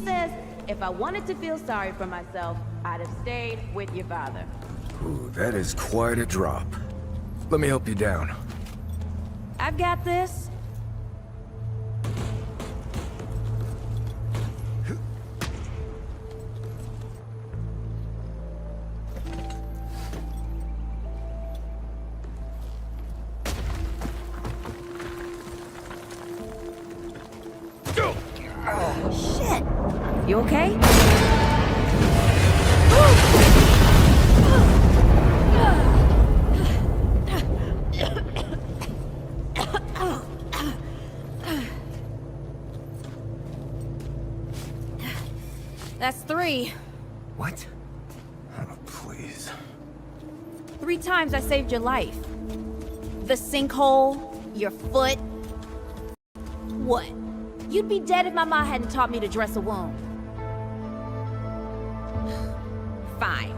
says, if I wanted to feel sorry for myself, I'd have stayed with your father. Ooh, that is quite a drop. Let me help you down. I've got this. Shit! You okay? That's 3. What? Oh, please. 3 times I saved your life. The sinkhole, your foot. What? You'd be dead if my ma hadn't taught me to dress a wound. Fine.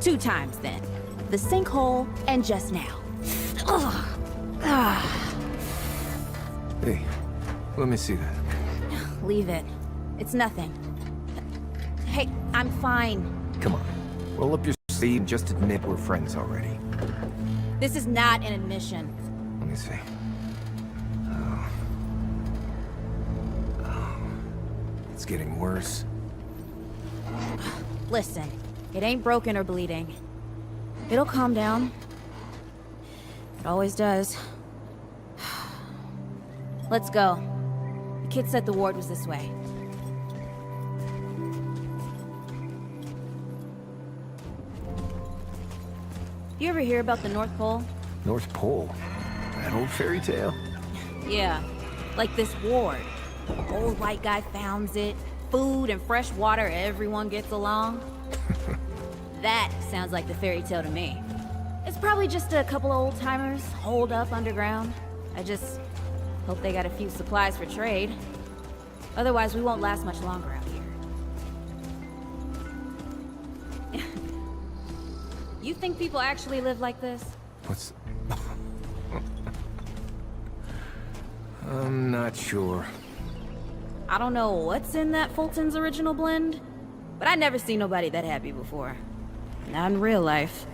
2 times then. The sinkhole and just now. Hey, let me see that. Leave it. It's nothing. Hey, I'm fine. Come on. Roll up your sleeve and just admit we're friends already. This is not an admission. Let me see. It's getting worse. Listen, it ain't broken or bleeding. It'll calm down. It always does. Let's go. The kid said the ward was this way. You ever hear about the North Pole? North Pole? That old fairy tale? Yeah, like this ward. Old white guy founds it. Food and fresh water, everyone gets along. That sounds like the fairy tale to me. It's probably just a couple of old-timers holed up underground. I just hope they got a few supplies for trade. Otherwise, we won't last much longer out here. You think people actually live like this? What's... I'm not sure. I don't know what's in that Fulton's original blend, but I never seen nobody that happy before. Not in real life.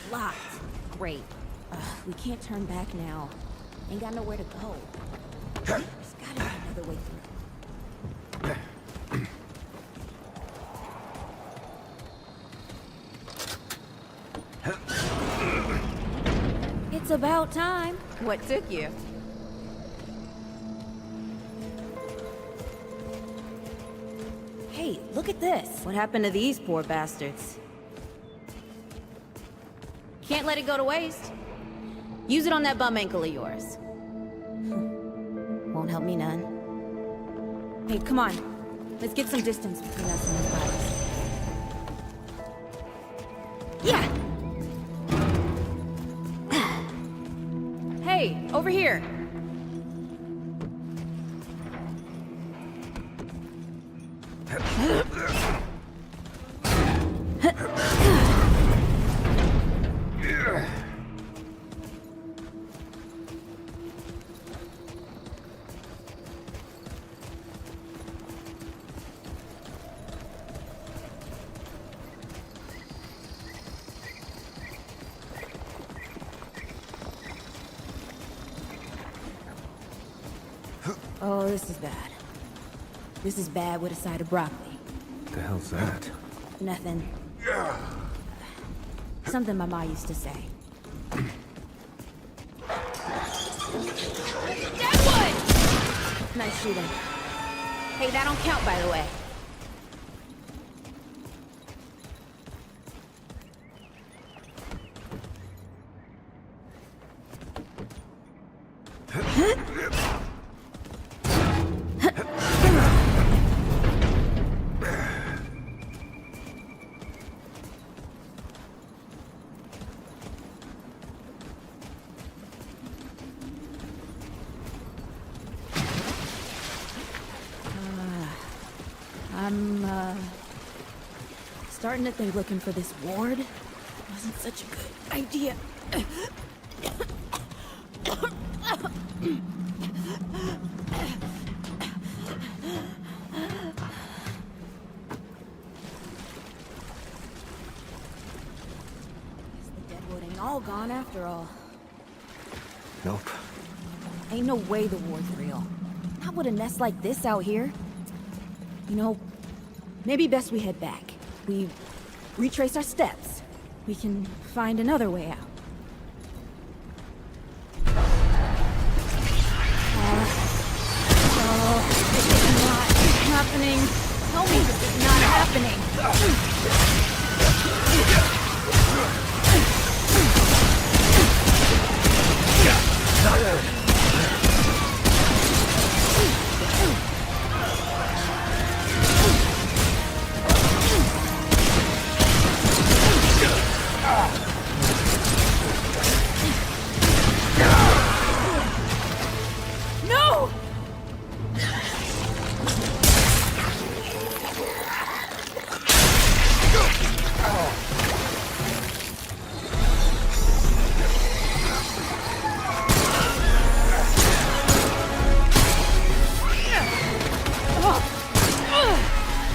Locked. Great. We can't turn back now. Ain't got nowhere to go. There's gotta be another way through. It's about time. What took you? Hey, look at this. What happened to these poor bastards? Can't let it go to waste. Use it on that bum ankle of yours. Won't help me none. Hey, come on. Let's get some distance between us and these bodies. Yeah! Hey, over here! Oh, this is bad. This is bad with a side of broccoli. What the hell's that? Nothing. Something my ma used to say. Deadwood! Nice shooting. Hey, that don't count, by the way. I'm starting to think looking for this ward wasn't such a good idea. Ain't all gone after all. Nope. Ain't no way the ward's real. Not with a nest like this out here. You know, maybe best we head back. We retrace our steps. We can find another way out. This is not happening. Tell me this is not happening. No!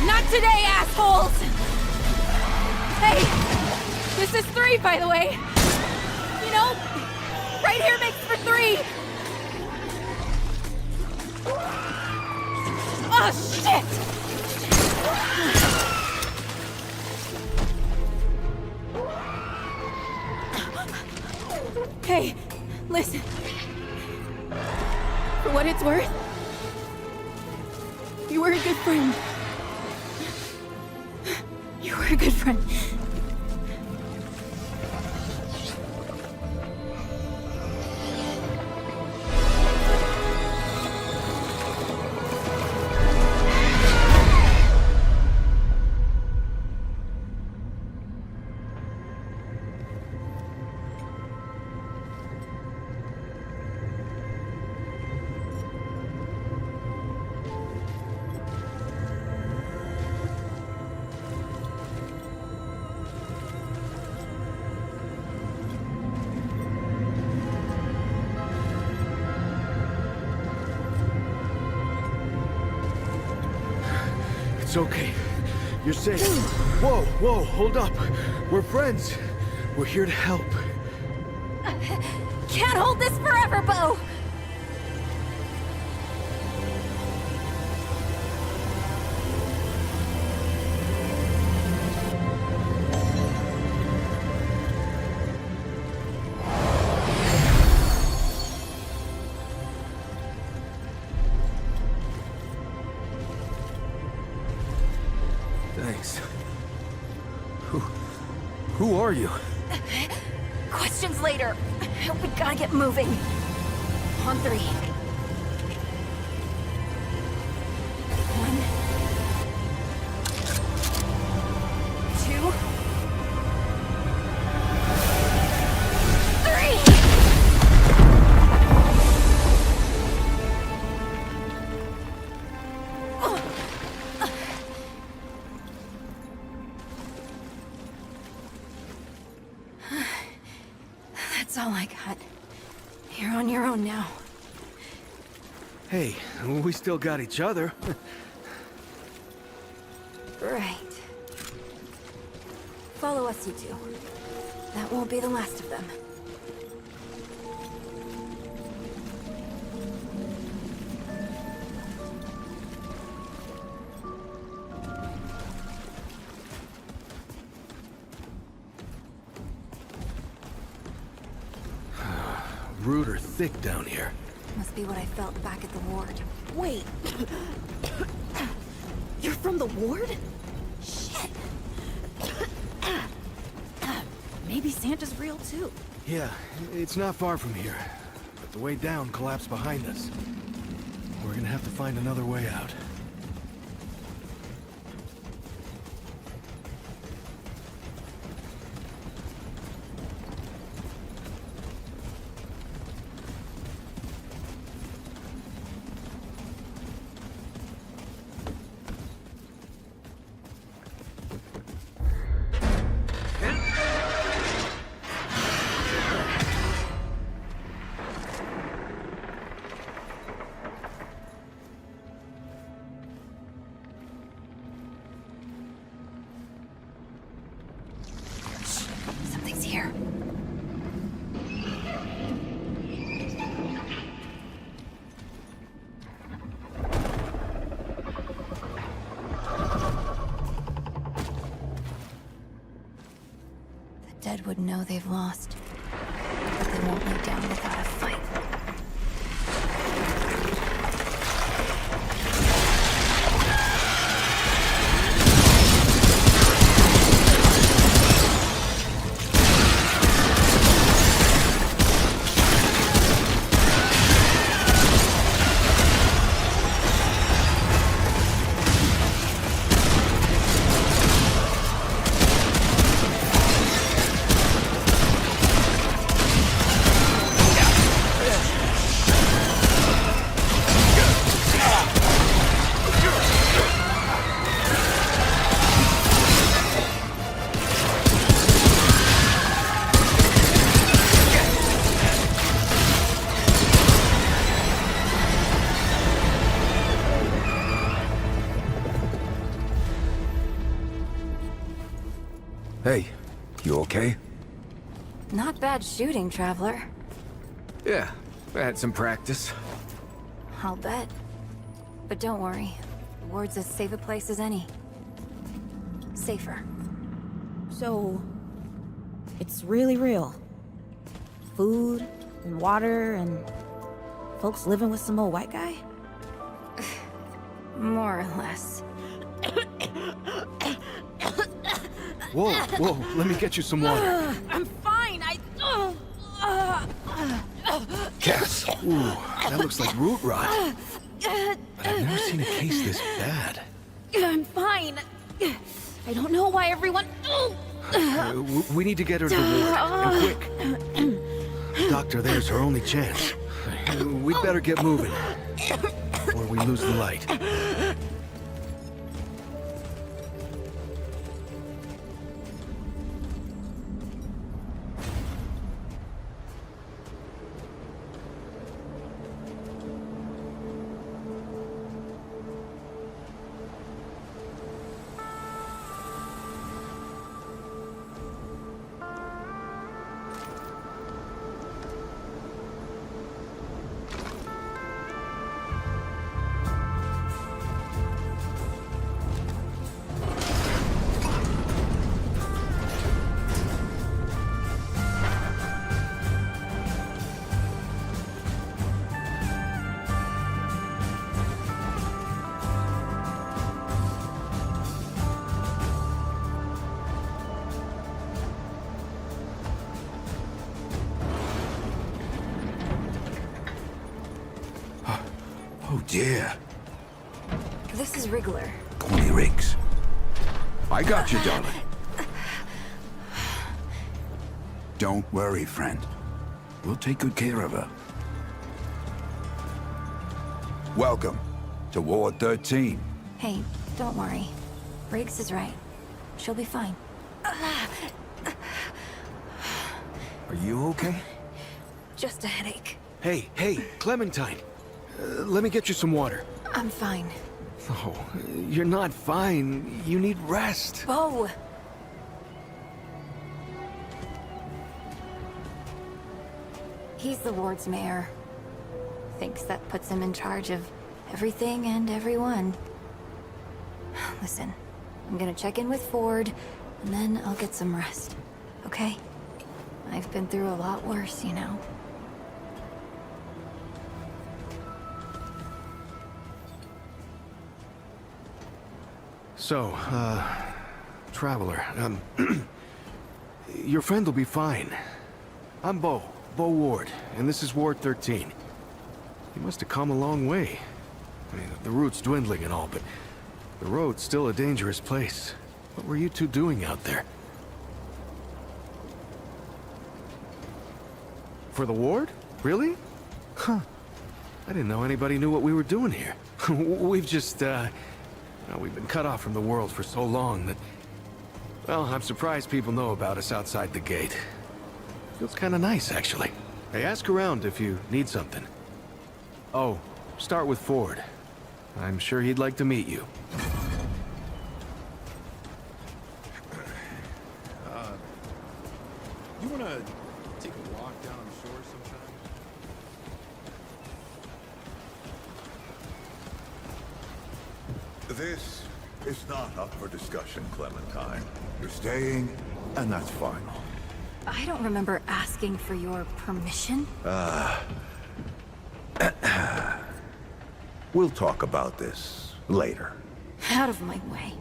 Not today, assholes! Hey, this is 3, by the way. You know, right here makes for 3. Oh, shit! Hey, listen. For what it's worth, you were a good friend. You were a good friend. It's okay. You're safe. Whoa, whoa, hold up. We're friends. We're here to help. Can't hold this forever, Bo! Thanks. Who are you? Questions later. We gotta get moving. On 3. 1, 2, 3! That's all I got. You're on your own now. Hey, we still got each other. Right. Follow us, you two. That won't be the last of them. Root are thick down here. Must be what I felt back at the ward. Wait. You're from the ward? Shit. Maybe Santa's real too. Yeah, it's not far from here. But the way down collapsed behind us. We're gonna have to find another way out. dead would know they've lost. But they won't lay down without a fight. Hey, you okay? Not bad shooting, Traveler. Yeah, I had some practice. I'll bet. But don't worry. Ward's as safe a place as any. Safer. So, it's really real. Food and water and folks living with some old white guy? More or less. Whoa, whoa, let me get you some water. I'm fine, Cass! Ooh, that looks like root rot. But I've never seen a case this bad. I'm fine. I don't know why everyone... We need to get her to the ward, and quick. Doctor, there's her only chance. We'd better get moving, or we lose the light. Oh dear. This is Wriggler. Connie Riggs. I got you, darling. Don't worry, friend. We'll take good care of her. Welcome to Ward 13. Hey, don't worry. Riggs is right. She'll be fine. Are you okay? Just a headache. Hey, Clementine. Let me get you some water. I'm fine. Oh, you're not fine. You need rest. Bo! He's the ward's mayor. Thinks that puts him in charge of everything and everyone. Listen, I'm gonna check in with Ford, and then I'll get some rest. Okay? I've been through a lot worse, you know. So, Traveler, your friend will be fine. I'm Bo Ward, and this is Ward 13. You must have come a long way. I mean, the route's dwindling and all, but the road's still a dangerous place. What were you two doing out there? For the ward? Really? Huh. I didn't know anybody knew what we were doing here. We've just, we've been cut off from the world for so long that... Well, I'm surprised people know about us outside the gate. Feels kinda nice, actually. Hey, ask around if you need something. Oh, start with Ford. I'm sure he'd like to meet you. You wanna take a walk down on the shore sometime? This is not up for discussion, Clementine. You're staying, and that's final. I don't remember asking for your permission. We'll talk about this later. Out of my way.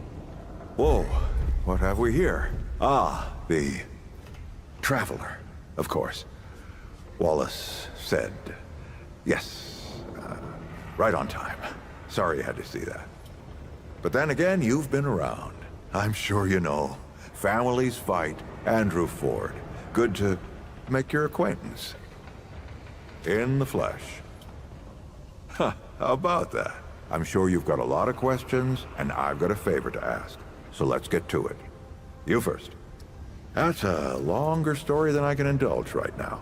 Whoa, what have we here? Ah, the Traveler, of course. Wallace said yes, right on time. Sorry you had to see that. But then again, you've been around. I'm sure you know. Families fight. Andrew Ford. Good to make your acquaintance. In the flesh. Huh, how about that? I'm sure you've got a lot of questions, and I've got a favor to ask. So let's get to it. You first. That's a longer story than I can indulge right now.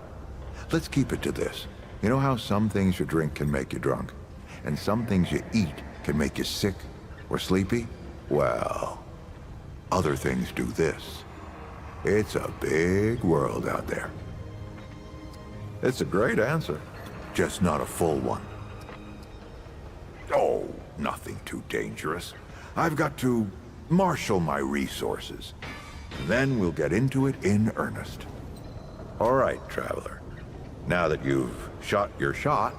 Let's keep it to this. You know how some things you drink can make you drunk? And some things you eat can make you sick or sleepy? Well, other things do this. It's a big world out there. It's a great answer, just not a full one. Oh, nothing too dangerous. I've got to marshal my resources. Then we'll get into it in earnest. All right, Traveler. Now that you've shot your shot,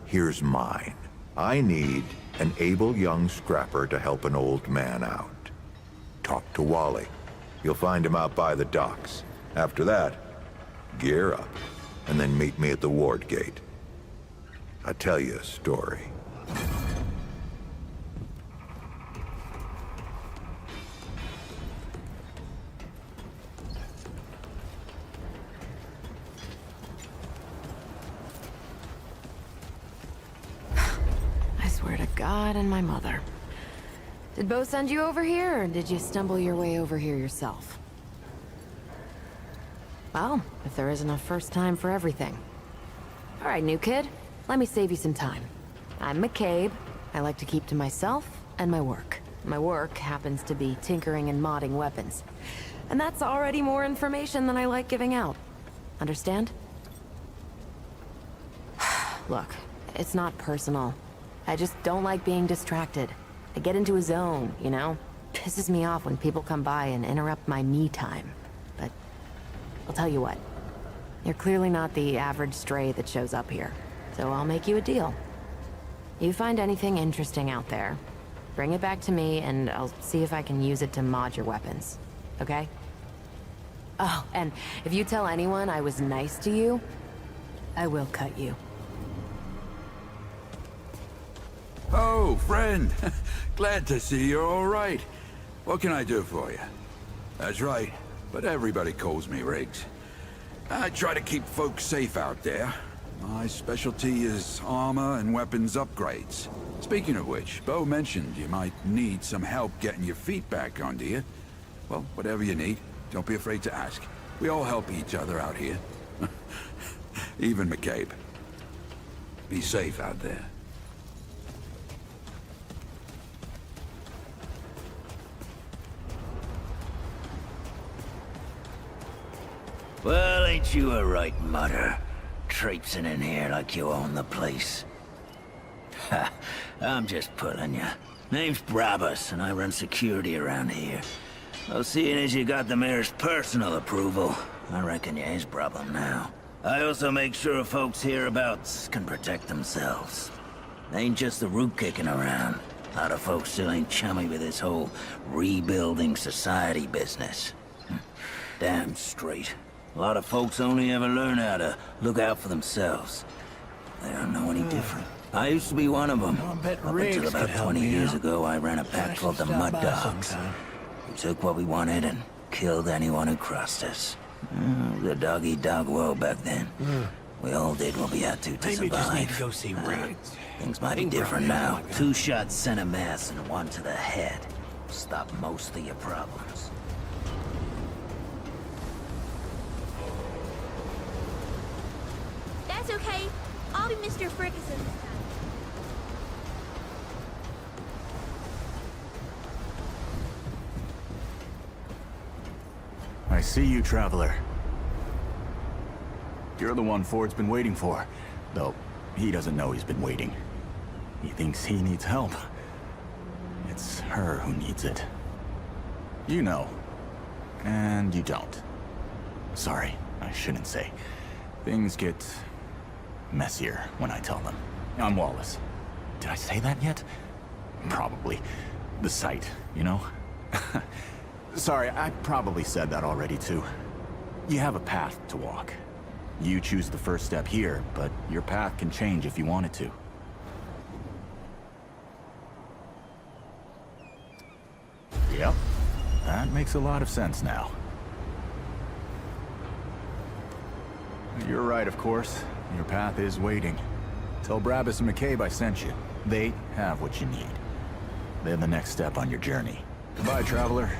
here's mine. I need an able young scrapper to help an old man out. Talk to Wally. You'll find him out by the docks. After that, gear up, and then meet me at the ward gate. I'll tell you a story. I swear to God and my mother. Did Bo send you over here, or did you stumble your way over here yourself? Well, if there isn't a first time for everything. All right, new kid. Let me save you some time. I'm McCabe. I like to keep to myself and my work. My work happens to be tinkering and modding weapons. And that's already more information than I like giving out. Understand? Look, it's not personal. I just don't like being distracted. I get into a zone, you know? Pisses me off when people come by and interrupt my me time. But I'll tell you what. You're clearly not the average stray that shows up here. So I'll make you a deal. You find anything interesting out there, bring it back to me and I'll see if I can use it to mod your weapons. Okay? Oh, and if you tell anyone I was nice to you, I will cut you. Oh, friend. Glad to see you're all right. What can I do for you? That's right, but everybody calls me Riggs. I try to keep folks safe out there. My specialty is armor and weapons upgrades. Speaking of which, Bo mentioned you might need some help getting your feet back under you. Well, whatever you need, don't be afraid to ask. We all help each other out here. Even McCabe. Be safe out there. Well, ain't you a right mutter? Traipsing in here like you own the place. Ha, I'm just pulling ya. Name's Brabus, and I run security around here. Well, seeing as you got the mayor's personal approval, I reckon you ain't problem now. I also make sure folks hereabouts can protect themselves. Ain't just the root kicking around. A lot of folks still ain't chummy with this whole rebuilding society business. Damn straight. A lot of folks only ever learn how to look out for themselves. They don't know any different. I used to be one of them. Up until about 20 years ago, I ran a pack called the Mud Dogs. We took what we wanted and killed anyone who crossed us. The dog-eat-dog world back then. We all did what we had to survive. Just need to go see Riggs. Things might be different now. 2 shots sent a mass and 1 to the head. Stop most of your problems. That's okay. I'll be Mr. Ferguson this time. I see you, Traveler. You're the one Ford's been waiting for. Though, he doesn't know he's been waiting. He thinks he needs help. It's her who needs it. You know. And you don't. Sorry, I shouldn't say. Things get messier when I tell them. I'm Wallace. Did I say that yet? Probably. The site, you know? Sorry, I probably said that already too. You have a path to walk. You choose the first step here, but your path can change if you want it to. Yep. That makes a lot of sense now. You're right, of course. Your path is waiting. Tell Brabus and McCabe I sent you. They have what you need. They're the next step on your journey. Goodbye, traveler.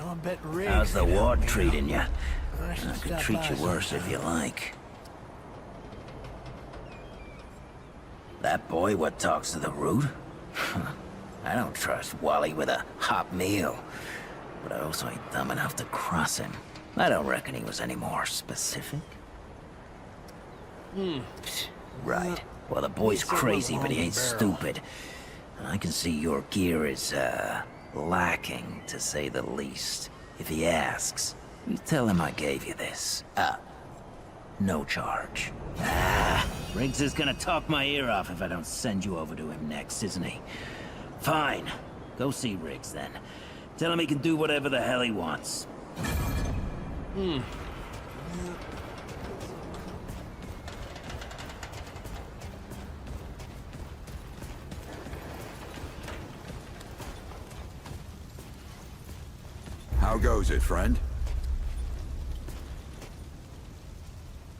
I'm betting Riggs. How's the can help ward me treating you? out. I should could stop treat by you worse if sometime. you like. That boy what talks to the root? I don't trust Wally with a hot meal. But I also ain't dumb enough to cross him. I don't reckon he was any more specific. Right. Well, the boy's Needs a crazy, little but he on ain't the barrel. stupid. And I can see your gear is, lacking, to say the least. If he asks, you tell him I gave you this. No charge. Riggs is gonna talk my ear off if I don't send you over to him next, isn't he? Fine. Go see Riggs, then. Tell him he can do whatever the hell he wants. How goes it, friend?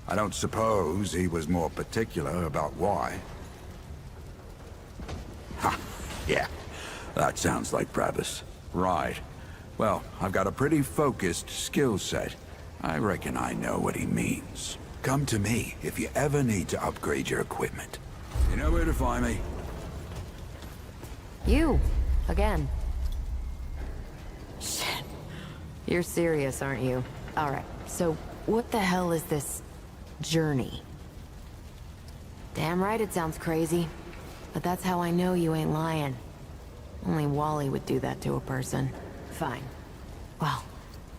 I don't suppose he was more particular about why. Ha! Yeah, that sounds like Brabus. Right. Well, I've got a pretty focused skill set. I reckon I know what he means. Come to me if you ever need to upgrade your equipment. You know where to find me. You, again. Shit. You're serious, aren't you? Alright, so what the hell is this journey? Damn right it sounds crazy. But that's how I know you ain't lying. Only Wally would do that to a person. Fine. Well,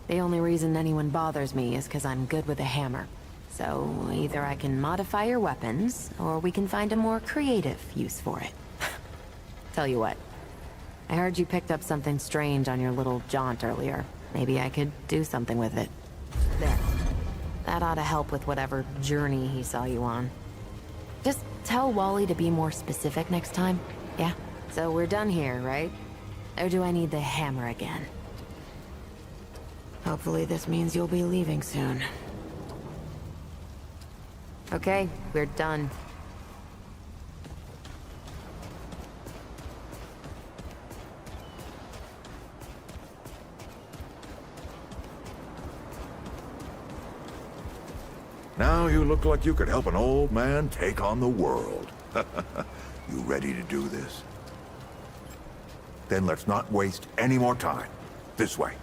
the only reason anyone bothers me is because I'm good with a hammer. So either I can modify your weapons, or we can find a more creative use for it. Tell you what. I heard you picked up something strange on your little jaunt earlier. Maybe I could do something with it. There. That ought to help with whatever journey he saw you on. Just tell Wally to be more specific next time, yeah? So we're done here, right? Or do I need the hammer again? Hopefully this means you'll be leaving soon. Okay, we're done. Now you look like you could help an old man take on the world. You ready to do this? Then let's not waste any more time. This way.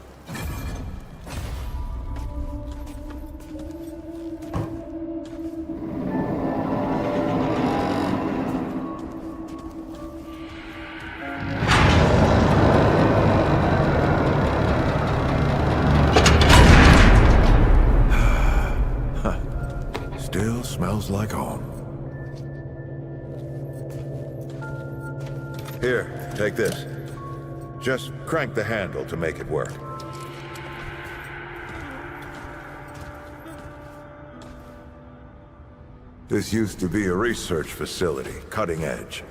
Still smells like home. Here, take this. Just crank the handle to make it work. This used to be a research facility, cutting edge.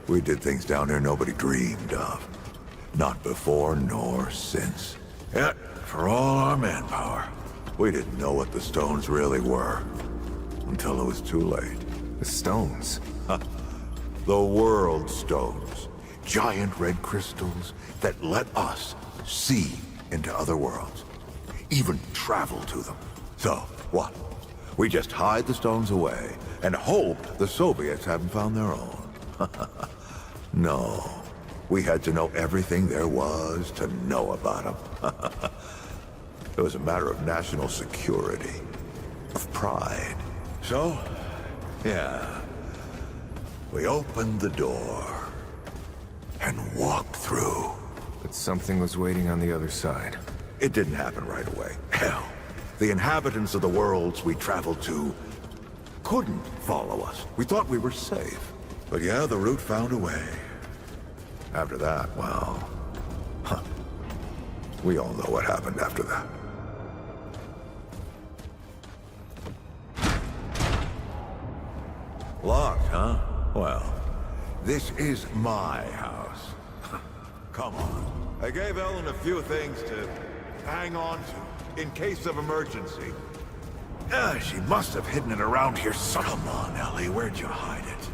We did things down here nobody dreamed of. Not before nor since. Yet, for all our manpower, we didn't know what the stones really were. Until it was too late. The stones. The world stones. Giant red crystals that let us see into other worlds. Even travel to them. So, what? We just hide the stones away and hope the Soviets haven't found their own. No. We had to know everything there was to know about them. It was a matter of national security. Of pride. So, yeah. We opened the door and walked through. But something was waiting on the other side. It didn't happen right away. Hell, the inhabitants of the worlds we traveled to couldn't follow us. We thought we were safe. But yeah, the route found a way. After that, well... We all know what happened after that. Locked, huh? Well, this is my house. Come on. I gave Ellen a few things to hang on to in case of emergency. She must have hidden it around here somewhere. Come on, Ellie, where'd you hide it?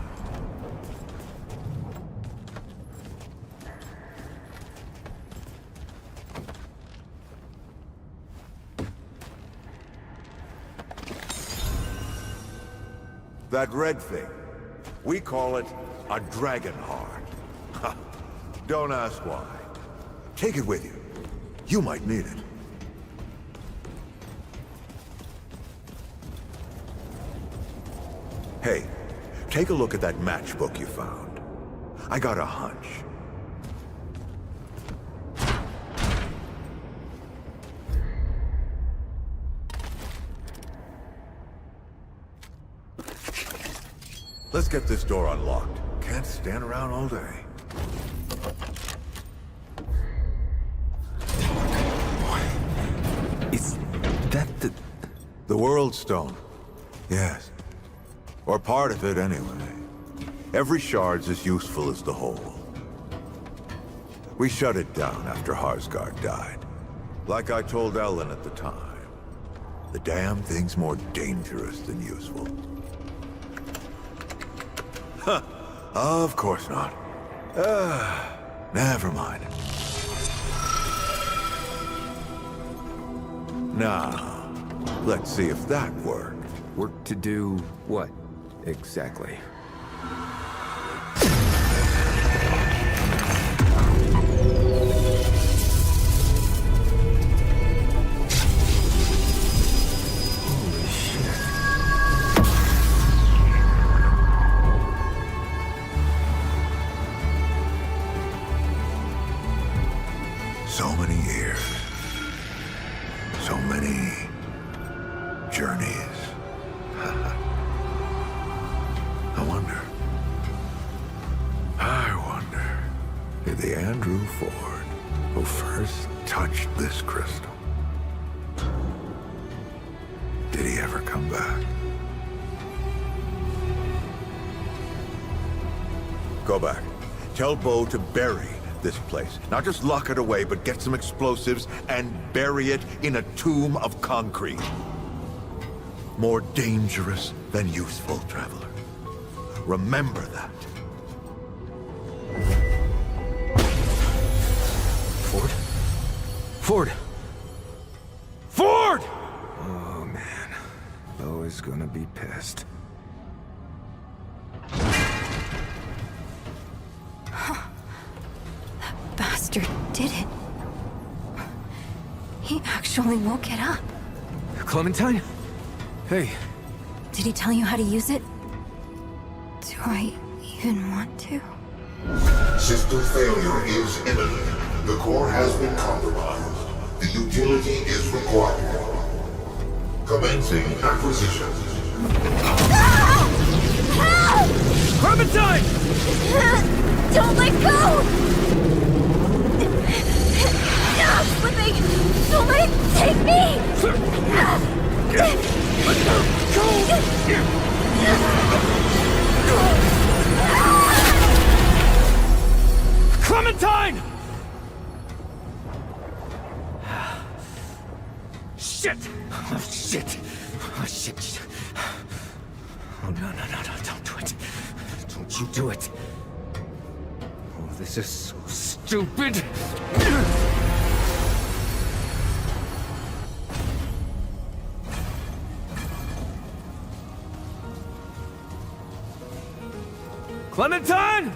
That red thing. We call it a dragon heart. Don't ask why. Take it with you. You might need it. Hey, take a look at that matchbook you found. I got a hunch. Let's get this door unlocked. Can't stand around all day. Is that the... The World Stone. Yes. Or part of it, anyway. Every shard's as useful as the whole. We shut it down after Harsgard died. Like I told Ellen at the time. The damn thing's more dangerous than useful. Huh. Of course not. Never mind. Now, let's see if that worked. Work to do what, exactly? Holy shit. So many years. So many journeys. I wonder, did the Andrew Ford who first touched this crystal, did he ever come back? Go back. Tell Bo to bury this place. Not just lock it away, but get some explosives and bury it in a tomb of concrete. More dangerous than useful, traveler. Remember that. Ford? Ford! Ford! Oh, man. Bo is gonna be pissed. That bastard did it. He actually woke it up. Clementine? Hey. Did he tell you how to use it? Do I even want to? System failure is imminent. The core has been compromised. The utility is required. Commencing acquisition. Help! Clementine! Don't let go! I'm slipping! Don't let it take me! Clementine! Shit! Oh, shit! Oh, shit! Oh, no, don't do it. Don't you do it. Oh, this is so stupid. Clementine!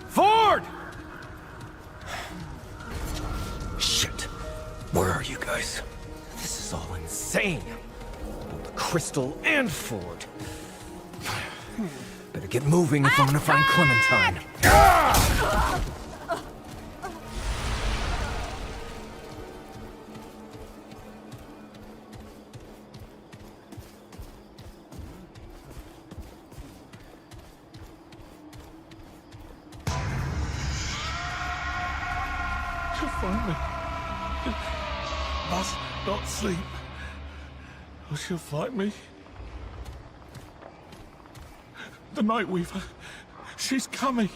Ford! Shit. Where are you guys? This is all insane. Both Crystal and Ford. Better get moving if I'm gonna find Clementine. She'll find me. Must not sleep. Or she'll find me. The Night Weaver. She's coming.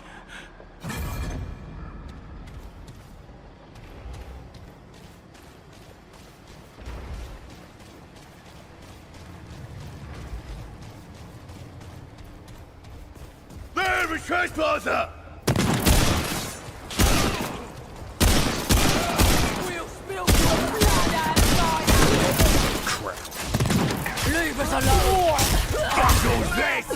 There, a trespasser! We'll spill your blood outside. Crap. Leave us alone. Buckle this!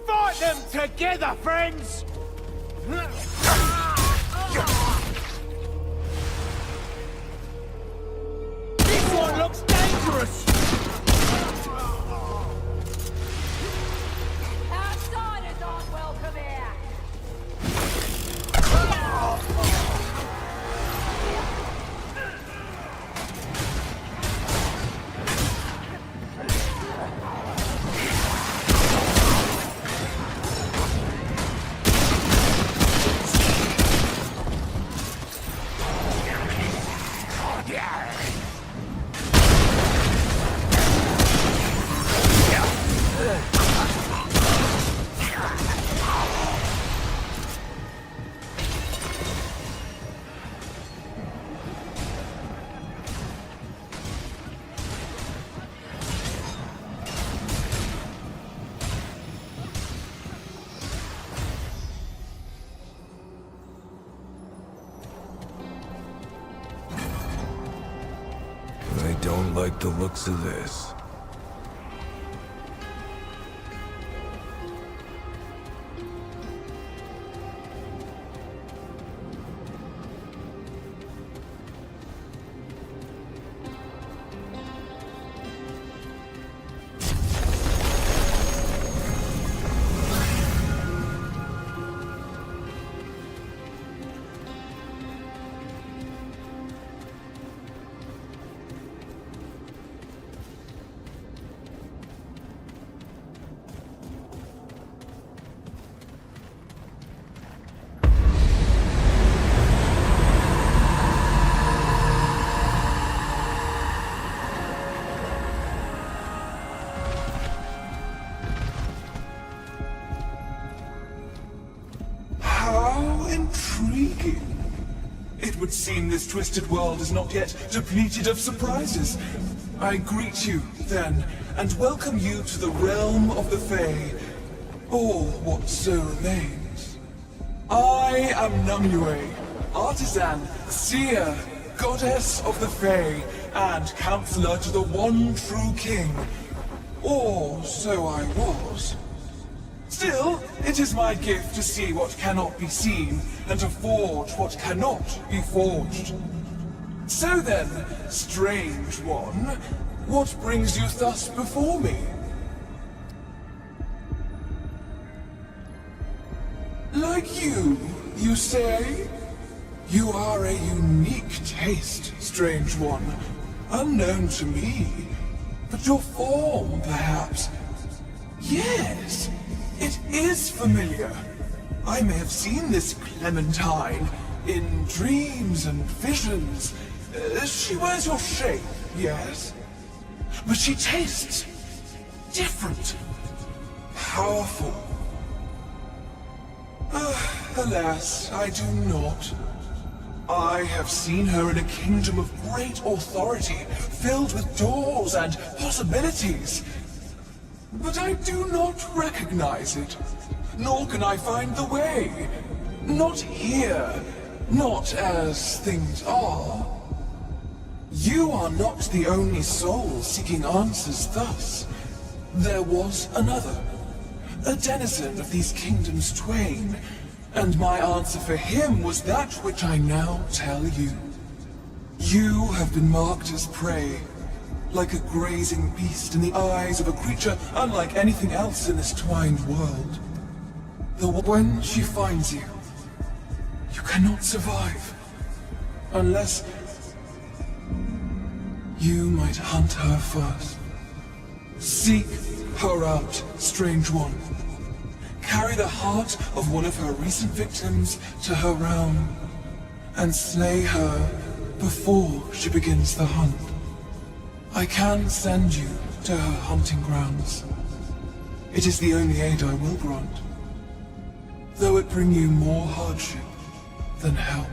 Fight them together, friends! This one looks dangerous! Outsiders aren't welcome here. I don't like the looks of this. How intriguing. It would seem this twisted world is not yet depleted of surprises. I greet you, then, and welcome you to the realm of the Fae, or what so remains. I am Numue, artisan, seer, goddess of the Fae, and counselor to the one true king. Or so I was. Still, it is my gift to see what cannot be seen, and to forge what cannot be forged. So then, strange one, what brings you thus before me? Like you say? You are a unique taste, strange one. Unknown to me. But your form, perhaps? Yes, it is familiar. I may have seen this Clementine in dreams and visions. She wears your shape, yes? But she tastes different. Powerful. Alas, I do not. I have seen her in a kingdom of great authority, filled with doors and possibilities. But I do not recognize it, nor can I find the way. Not here, not as things are. You are not the only soul seeking answers thus. There was another, a denizen of these kingdoms twain, and my answer for him was that which I now tell you. You have been marked as prey, like a grazing beast in the eyes of a creature unlike anything else in this twined world. Though when she finds you, you cannot survive, unless you might hunt her first. Seek her out, strange one. Carry the heart of one of her recent victims to her realm, and slay her before she begins the hunt. I can send you to her hunting grounds. It is the only aid I will grant, though it bring you more hardship than help.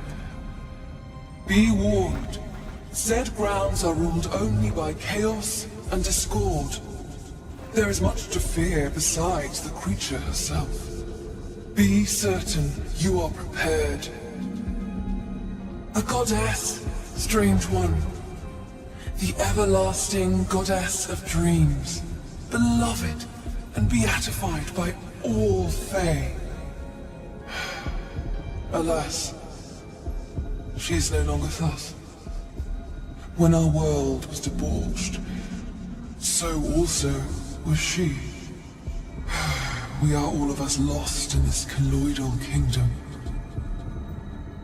Be warned, said grounds are ruled only by chaos and discord. There is much to fear besides the creature herself. Be certain you are prepared. A goddess, strange one. The everlasting goddess of dreams. Beloved and beatified by all Fae. Alas, she is no longer thus. When our world was debauched, so also was she. We are all of us lost in this colloidal kingdom.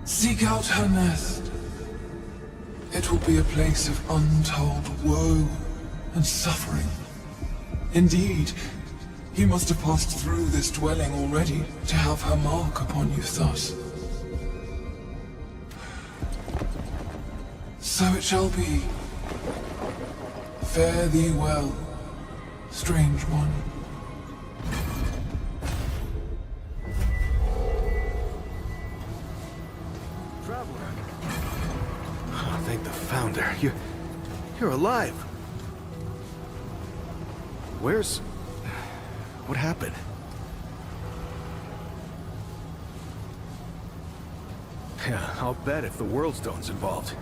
Seek out her nest. It will be a place of untold woe and suffering. Indeed, you must have passed through this dwelling already to have her mark upon you thus. So it shall be. Fare thee well, strange one. Traveler. Oh, thank the Founder. You're alive. What happened? Yeah, I'll bet if the World Stone's involved.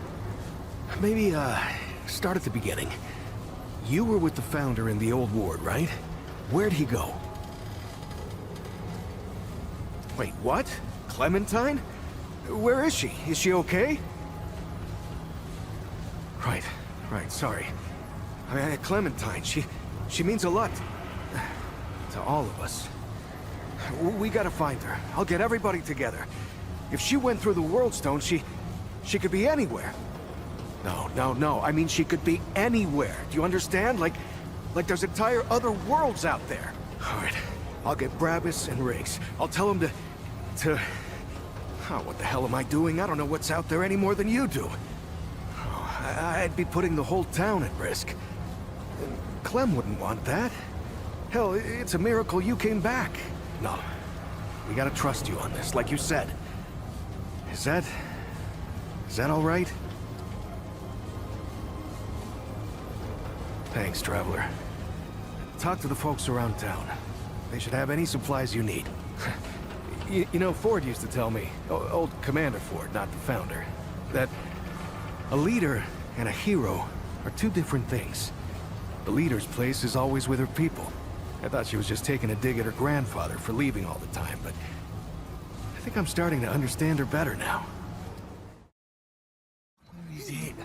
Maybe, start at the beginning. You were with the Founder in the old ward, right? Where'd he go? Wait, what? Clementine? Where is she? Is she okay? Right, sorry. I mean, Clementine, she means a lot to all of us. We gotta find her. I'll get everybody together. If she went through the World Stone, she could be anywhere. No. I mean, she could be anywhere. Do you understand? Like there's entire other worlds out there. All right. I'll get Brabus and Riggs. I'll tell them to... Oh, what the hell am I doing? I don't know what's out there any more than you do. Oh, I'd be putting the whole town at risk. Clem wouldn't want that. Hell, it's a miracle you came back. No. We gotta trust you on this, like you said. Is that all right? Thanks, Traveler. Talk to the folks around town. They should have any supplies you need. You know, Ford used to tell me, old Commander Ford, not the Founder, that a leader and a hero are two different things. The leader's place is always with her people. I thought she was just taking a dig at her grandfather for leaving all the time, but I think I'm starting to understand her better now. What is it?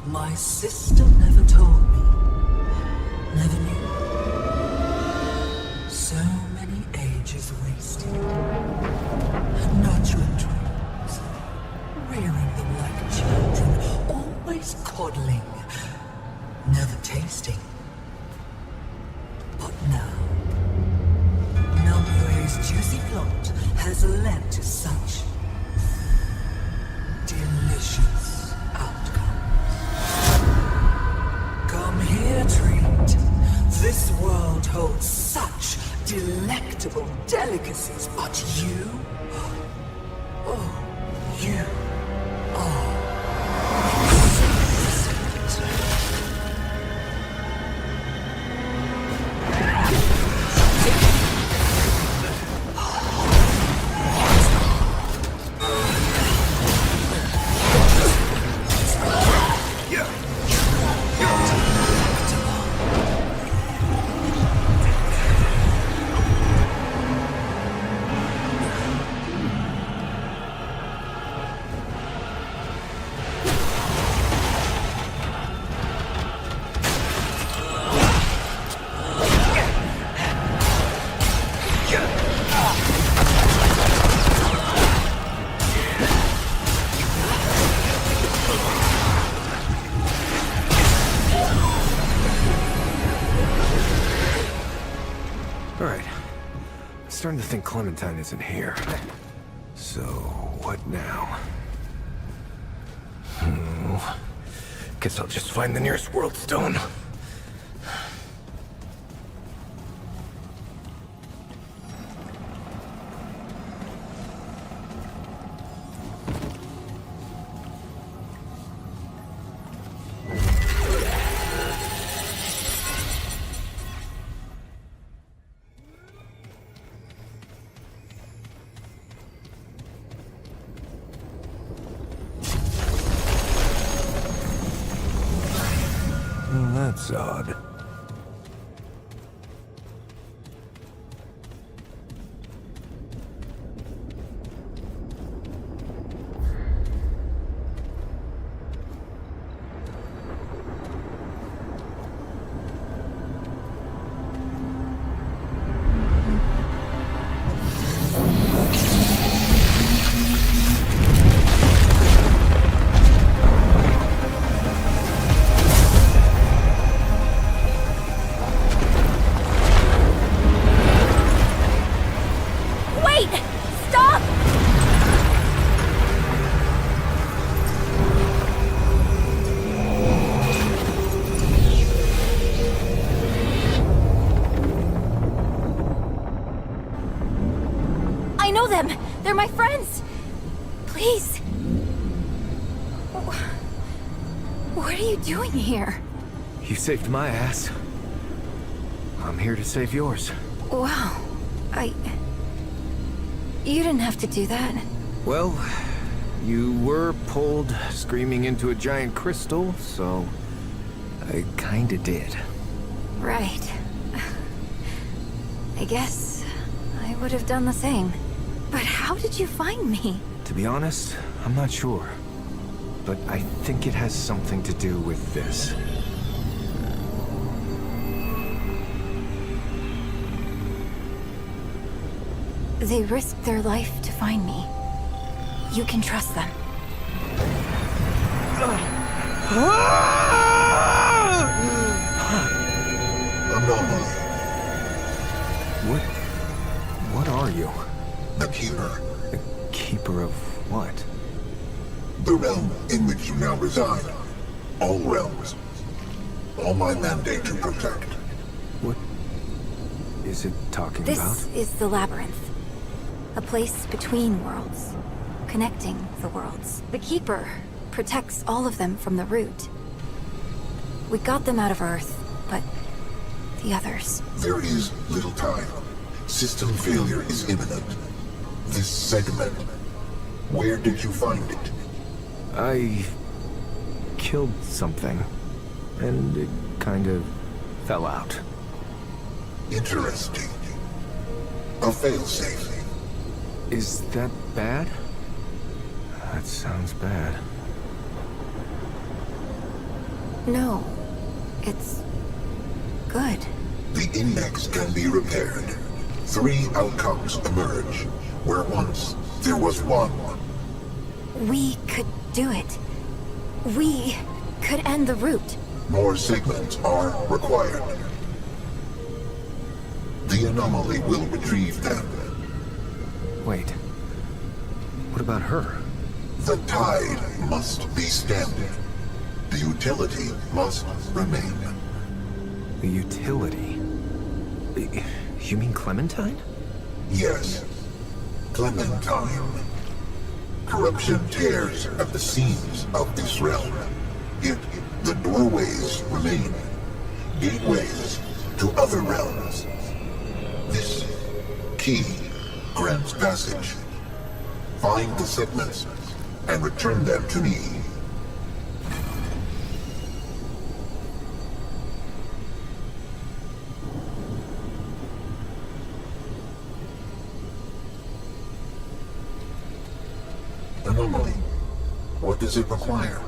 My sister never told me, never knew. So many ages wasted, nurturing dreams, rearing them like children, always coddling, never tasting. But now, Namue's juicy plot has led to such delicious outcomes. Come here, treat. This world holds such delectable delicacies, but you... Oh, you are... starting to think Clementine isn't here. So, what now? Guess I'll just find the nearest world stone. That's odd. They're my friends! Please! What are you doing here? You saved my ass. I'm here to save yours. Wow. You didn't have to do that. Well, you were pulled screaming into a giant crystal, so I kinda did. Right. I guess I would have done the same. But how did you find me? To be honest, I'm not sure. But I think it has something to do with this. They risked their life to find me. You can trust them. Anomaly. What are you? The Keeper. The Keeper of what? The realm in which you now reside. All realms. All my mandate to protect. What is it talking about? This is the Labyrinth. A place between worlds. Connecting the worlds. The Keeper protects all of them from the root. We got them out of Earth, but the others... There is little time. System failure is imminent. This segment. Where did you find it? I killed something, and it kind of fell out. Interesting. A failsafe. Is that bad? That sounds bad. No. It's... good. The index can be repaired. 3 outcomes emerge, where once there was one. We could do it. We could end the root. More segments are required. The anomaly will retrieve them. Wait. What about her? The tide must be stemmed. The utility must remain. The utility? You mean Clementine? Yes. Clementine. Corruption tears at the seams of this realm. Yet the doorways remain. Gateways to other realms. This key grants passage. Find the segments and return them to me. Anomaly. What does it require?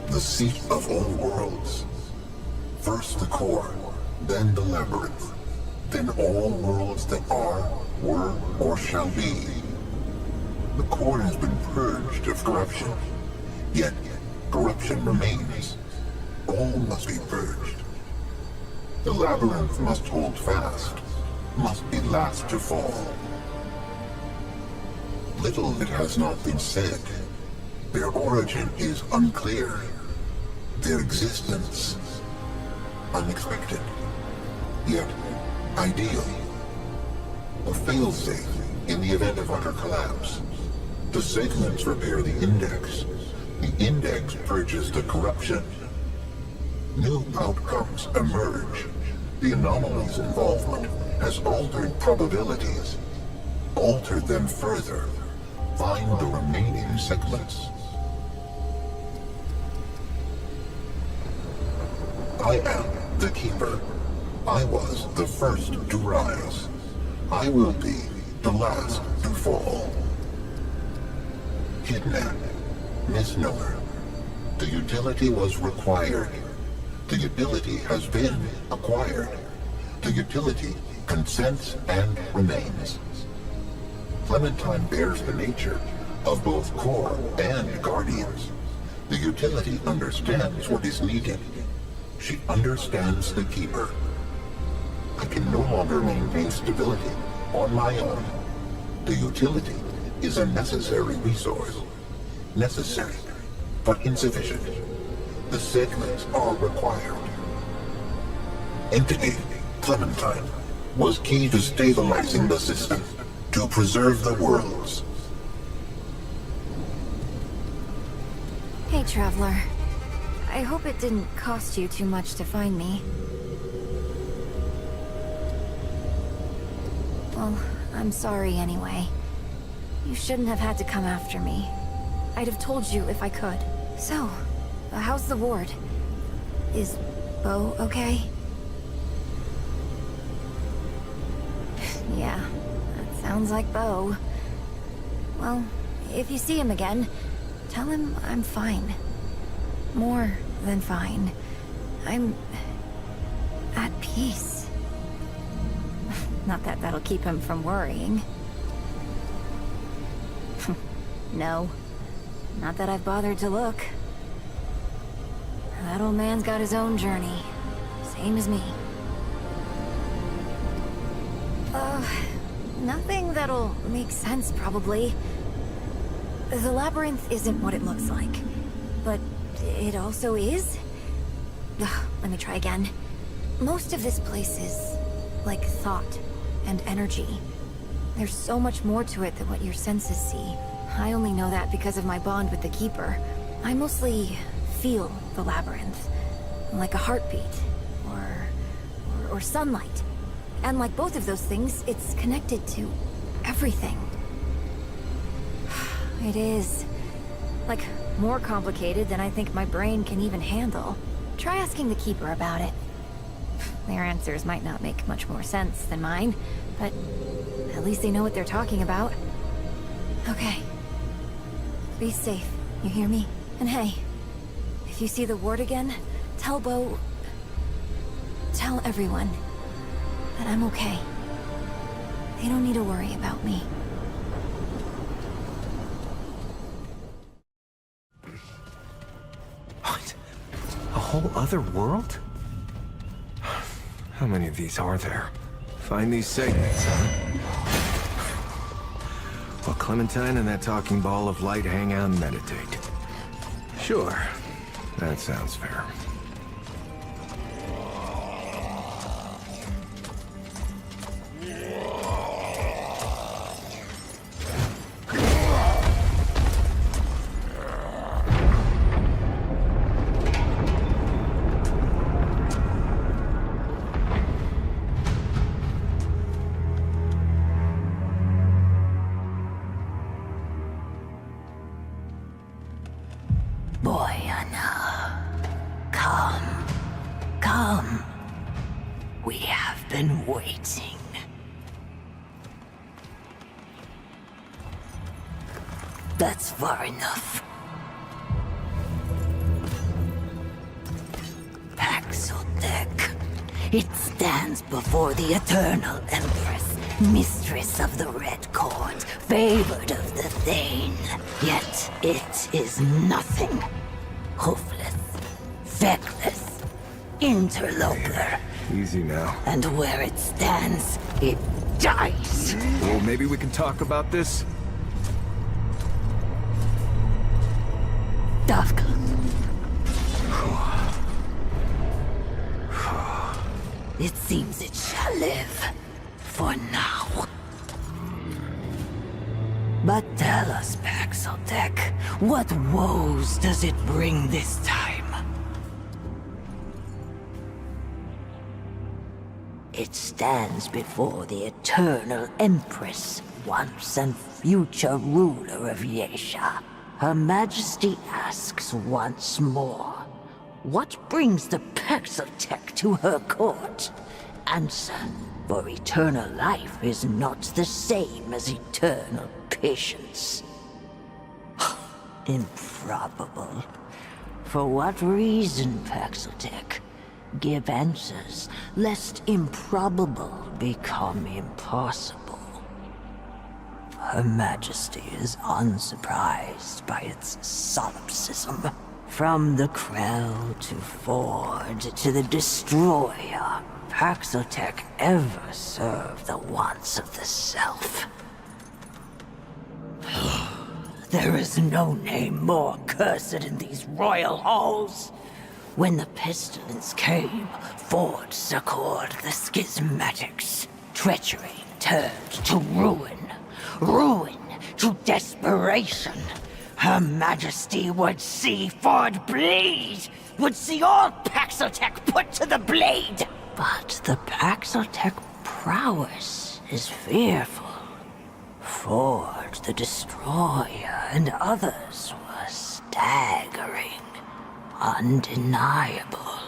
The seat of all worlds. First the core, then the labyrinth, then all worlds that are, were, or shall be. The core has been purged of corruption, yet corruption remains. All must be purged. The labyrinth must hold fast, must be last to fall. Little that has not been said. Their origin is unclear. Their existence unexpected, yet ideal. A failsafe in the event of utter collapse. The segments repair the index. The index purges the corruption. New outcomes emerge. The anomaly's involvement has altered probabilities. Altered them further. Find the remaining segments. I am the Keeper. I was the first to rise. I will be the last to fall. Kidnap. Misnomer. The utility was required. The ability has been acquired. The utility consents and remains. Clementine bears the nature of both core and guardians. The utility understands what is needed. She understands the Keeper. I can no longer maintain stability on my own. The utility is a necessary resource. Necessary, but insufficient. The segments are required. Entity, Clementine, was key to stabilizing the system, to preserve the worlds. Hey, Traveler. I hope it didn't cost you too much to find me. Well, I'm sorry anyway. You shouldn't have had to come after me. I'd have told you if I could. So, how's the ward? Is Bo okay? Yeah, that sounds like Bo. Well, if you see him again, tell him I'm fine. More than fine. I'm at peace. Not that that'll keep him from worrying. No. Not that I've bothered to look. That old man's got his own journey. Same as me. Nothing that'll make sense, probably. The labyrinth isn't what it looks like. But it also is? Let me try again. Most of this place is like thought and energy. There's so much more to it than what your senses see. I only know that because of my bond with the Keeper. I mostly feel the labyrinth, like a heartbeat, or sunlight. And like both of those things, it's connected to everything. It is, like, more complicated than I think my brain can even handle. Try asking the Keeper about it. Their answers might not make much more sense than mine, but at least they know what they're talking about. Okay. Be safe, you hear me? And hey, if you see the ward again, tell Bo... Tell everyone that I'm okay. They don't need to worry about me. What? A whole other world? How many of these are there? Find these segments, huh? While Clementine and that talking ball of light hang out and meditate. Sure. That sounds fair. Come. We have been waiting. That's far enough. Paxotech. It stands before the Eternal Empress, Mistress of the Red Court, favored of the Thane. Yet it is nothing. Hoofless, feckless, interloper, Easy now. And where it stands, it dies. Well, maybe we can talk about this? Davka. It seems it shall live. For now. But tell us, Paxeltech, what woes does it bring this time? It stands before the eternal Empress, once and future ruler of Yesha. Her Majesty asks once more, what brings the Paxeltech to her court? Answer, for eternal life is not the same as eternal patience. Improbable. For what reason, Paxeltech? Give answers, lest improbable become impossible. Her Majesty is unsurprised by its solipsism. From the Krell to Ford to the Destroyer, Paxeltech ever served the wants of the self. There is no name more cursed in these royal halls. When the pestilence came, Ford succored the schismatics. Treachery turned to ruin. Ruin to desperation. Her Majesty would see Ford bleed. Would see all Paxeltech put to the blade. But the Paxeltech prowess is fearful. Ford, the Destroyer, and others were staggering. Undeniable.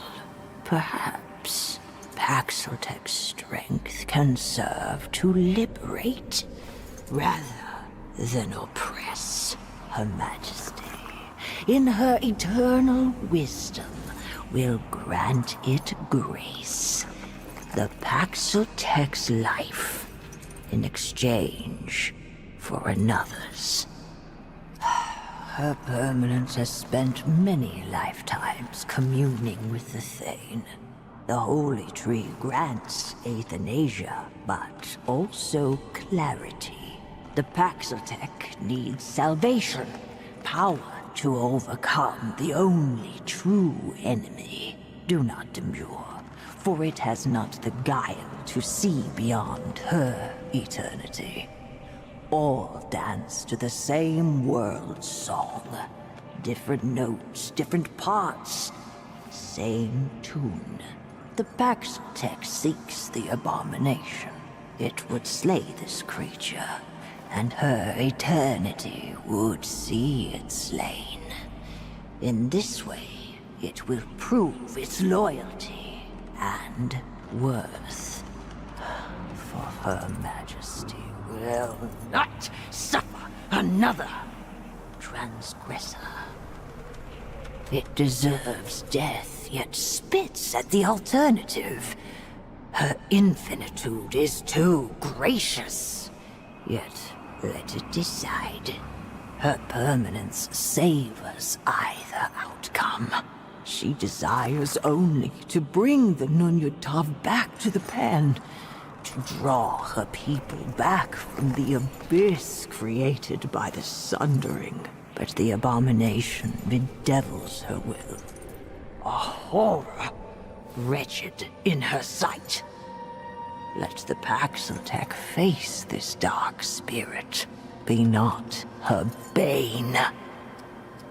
Perhaps Paxeltech's strength can serve to liberate, rather than oppress. Her Majesty, in her eternal wisdom, will grant it grace. The Paxeltech's life in exchange for another's. Her permanence has spent many lifetimes communing with the Thane. The Holy Tree grants euthanasia, but also clarity. The Paxeltech needs salvation, power to overcome the only true enemy. Do not demur, for it has not the guile to see beyond her eternity. All dance to the same world song. Different notes, different parts, same tune. The Paxeltech seeks the abomination. It would slay this creature, and her eternity would see it slain. In this way, it will prove its loyalty and worth. For Her Majesty will not suffer another transgressor. It deserves death, yet spits at the alternative. Her infinitude is too gracious, yet let it decide. Her permanence savors either outcome. She desires only to bring the Nunyutav back to the pen, to draw her people back from the abyss created by the Sundering. But the abomination bedevils her will. A horror, wretched in her sight. Let the Paxeltech face this dark spirit. Be not her bane,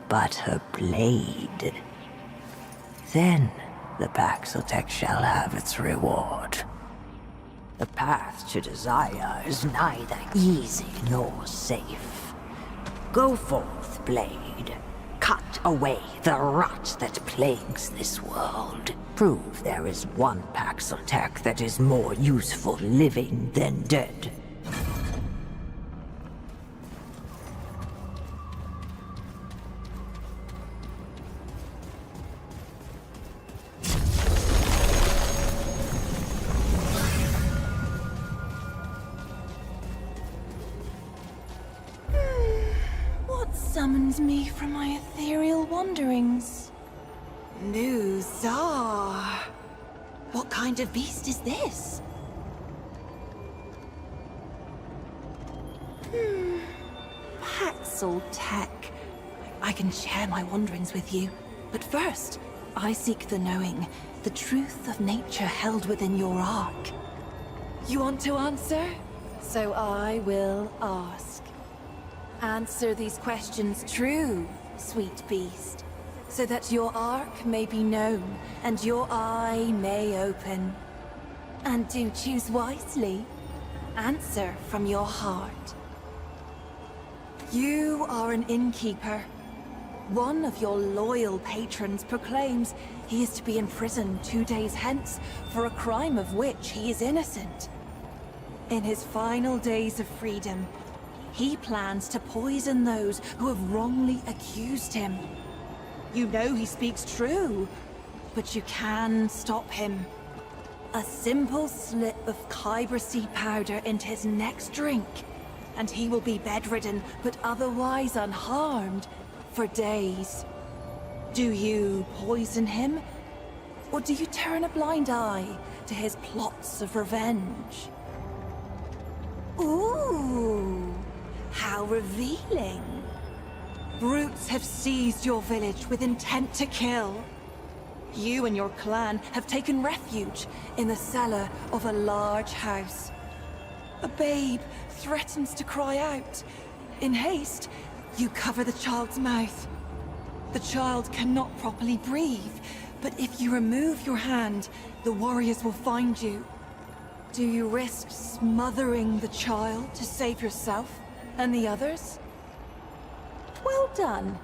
but her blade. Then the Paxeltech shall have its reward. The path to desire is neither easy nor safe. Go forth, blade. Cut away the rot that plagues this world. Prove there is one Paxeltech that is more useful living than dead. Summons me from my ethereal wanderings. New Czar. What kind of beast is this? Paxel Tech. I can share my wanderings with you. But first, I seek the knowing, the truth of nature held within your ark. You want to answer? So I will ask. Answer these questions true, sweet beast, so that your ark may be known and your eye may open. And do choose wisely. Answer from your heart. You are an innkeeper. One of your loyal patrons proclaims he is to be imprisoned 2 days hence for a crime of which he is innocent. In his final days of freedom, he plans to poison those who have wrongly accused him. You know he speaks true, but you can stop him. A simple slip of Kyber seed powder into his next drink, and he will be bedridden but otherwise unharmed for days. Do you poison him, or do you turn a blind eye to his plots of revenge? Ooh, how revealing. Brutes have seized your village with intent to kill. You and your clan have taken refuge in the cellar of a large house. A babe threatens to cry out. In haste, you cover the child's mouth. The child cannot properly breathe, but if you remove your hand, the warriors will find you. Do you risk smothering the child to save yourself and the others? Well done.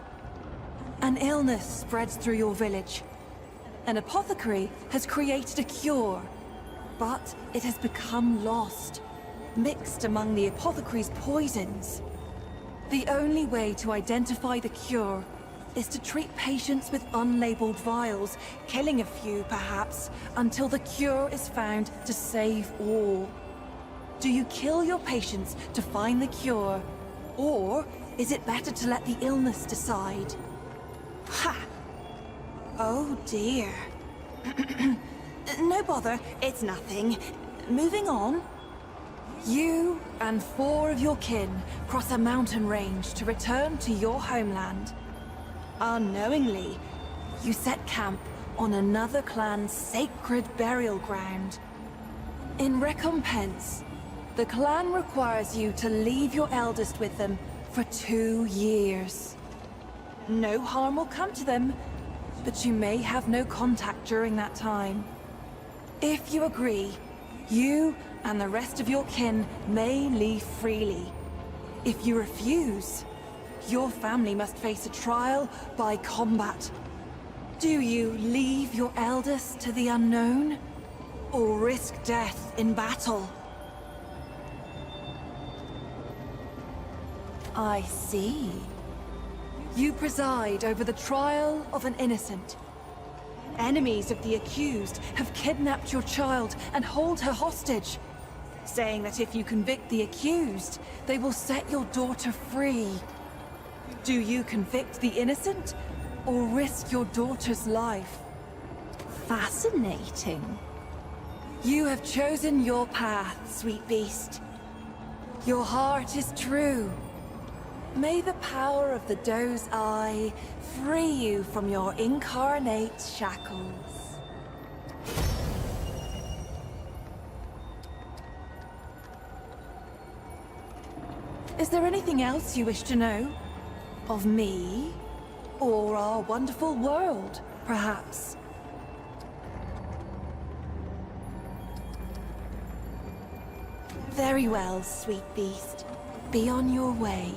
An illness spreads through your village. An apothecary has created a cure, but it has become lost, mixed among the apothecary's poisons. The only way to identify the cure is to treat patients with unlabeled vials, killing a few perhaps, until the cure is found to save all. Do you kill your patients to find the cure, or is it better to let the illness decide? Ha! Oh dear. No bother, it's nothing. Moving on. You and 4 of your kin cross a mountain range to return to your homeland. Unknowingly, you set camp on another clan's sacred burial ground. In recompense, the clan requires you to leave your eldest with them for 2 years. No harm will come to them, but you may have no contact during that time. If you agree, you and the rest of your kin may leave freely. If you refuse, your family must face a trial by combat. Do you leave your eldest to the unknown, or risk death in battle? I see. You preside over the trial of an innocent. Enemies of the accused have kidnapped your child and hold her hostage, saying that if you convict the accused, they will set your daughter free. Do you convict the innocent, or risk your daughter's life? Fascinating. You have chosen your path, sweet beast. Your heart is true. May the power of the doe's eye free you from your incarnate shackles. Is there anything else you wish to know? Of me? Or our wonderful world, perhaps? Very well, sweet beast. Be on your way.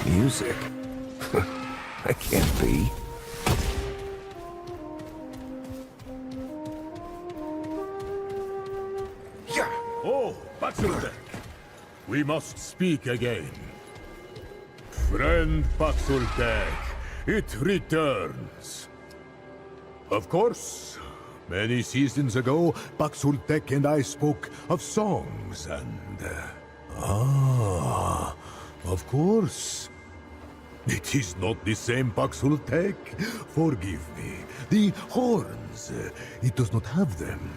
Music? That can't be. Oh, Paxultek! We must speak again. Friend Paxultek, it returns. Of course, many seasons ago, Paxultek and I spoke of songs and... of course. It is not the same Paxultek. Forgive me. The horns, it does not have them.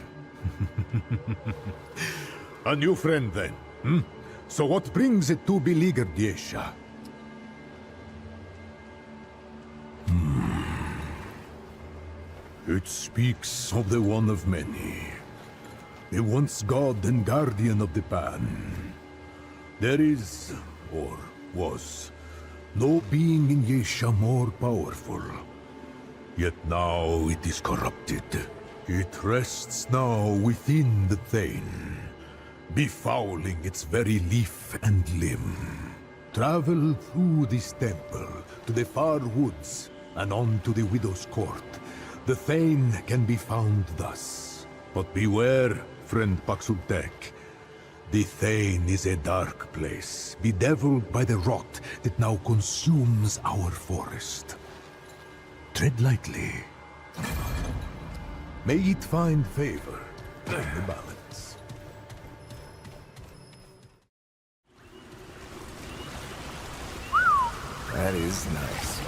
A new friend then, hmm? So what brings it to beleaguered Yesha? It speaks of the one of many. The once god and guardian of the Pan. There is, or was, no being in Yesha more powerful. Yet now it is corrupted. It rests now within the Thane, befouling its very leaf and limb. Travel through this temple to the far woods and on to the Widow's Court. The Thane can be found thus. But beware, friend Paxultek. The Thane is a dark place, bedeviled by the rot that now consumes our forest. Tread lightly. May it find favor in the balance. That is nice.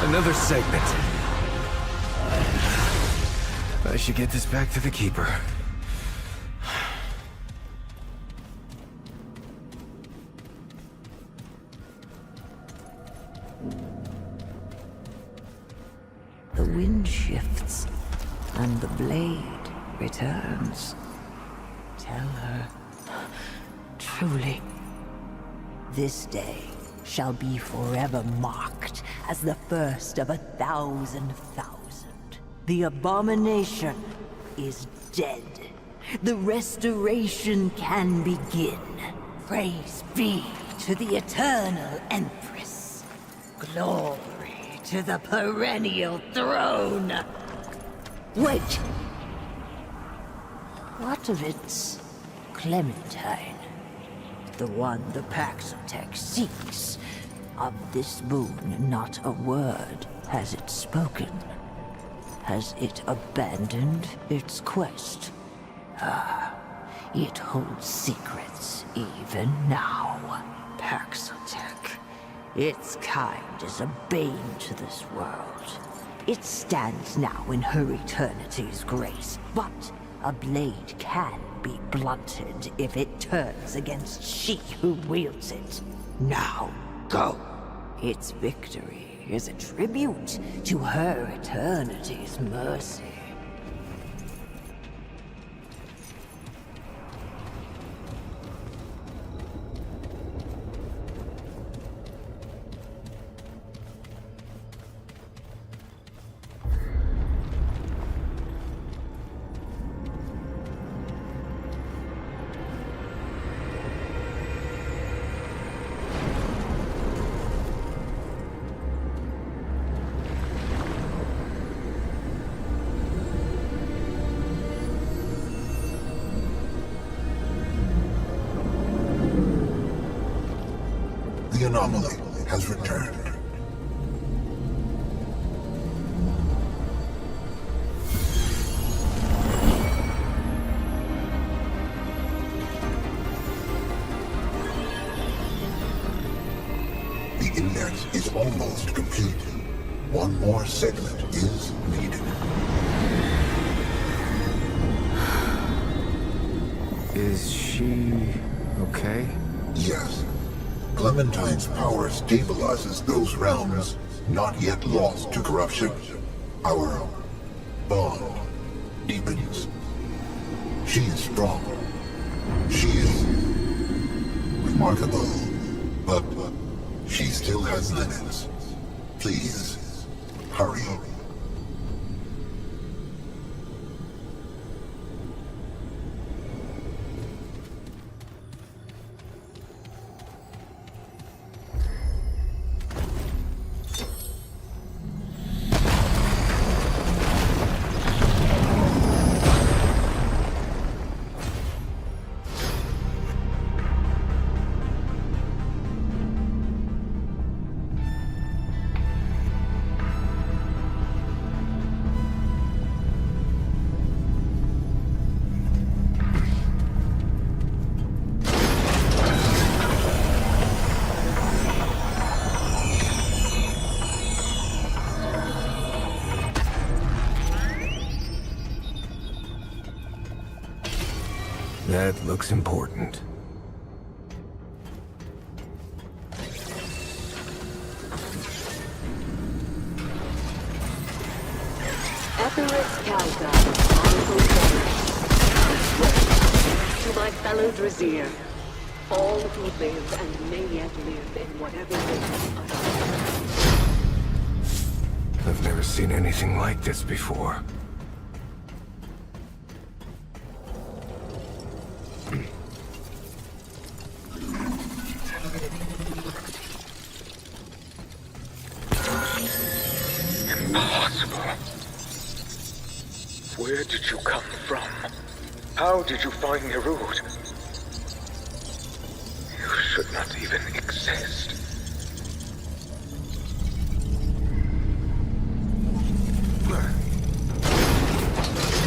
Another segment. I should get this back to the Keeper. The wind shifts, and the blade returns. Tell her, truly, this day shall be forever marked as the first of 1,000,000. The abomination is dead. The restoration can begin. Praise be to the eternal Empress. Glory to the perennial throne. Wait! What of its Clementine? The one the Paxotech seeks. Of this boon, not a word has it spoken. Has it abandoned its quest? Ah, it holds secrets even now. Paxotech. Its kind is a bane to this world. It stands now in her eternity's grace, but a blade can be blunted if it turns against she who wields it. Now, go. Its victory is a tribute to her eternity's mercy. The anomaly has returned. The index is almost complete. One more segment is needed. Is she okay? Yes. Clementine's power stabilizes those realms not yet lost to corruption. Our bond deepens. She is strong. She is remarkable. But she still has limits. Please, hurry. That looks important. To my fellow Drazir, all who live and may yet live in whatever way. I've never seen anything like this before. Impossible. Where did you come from? How did you find Nerud? You should not even exist.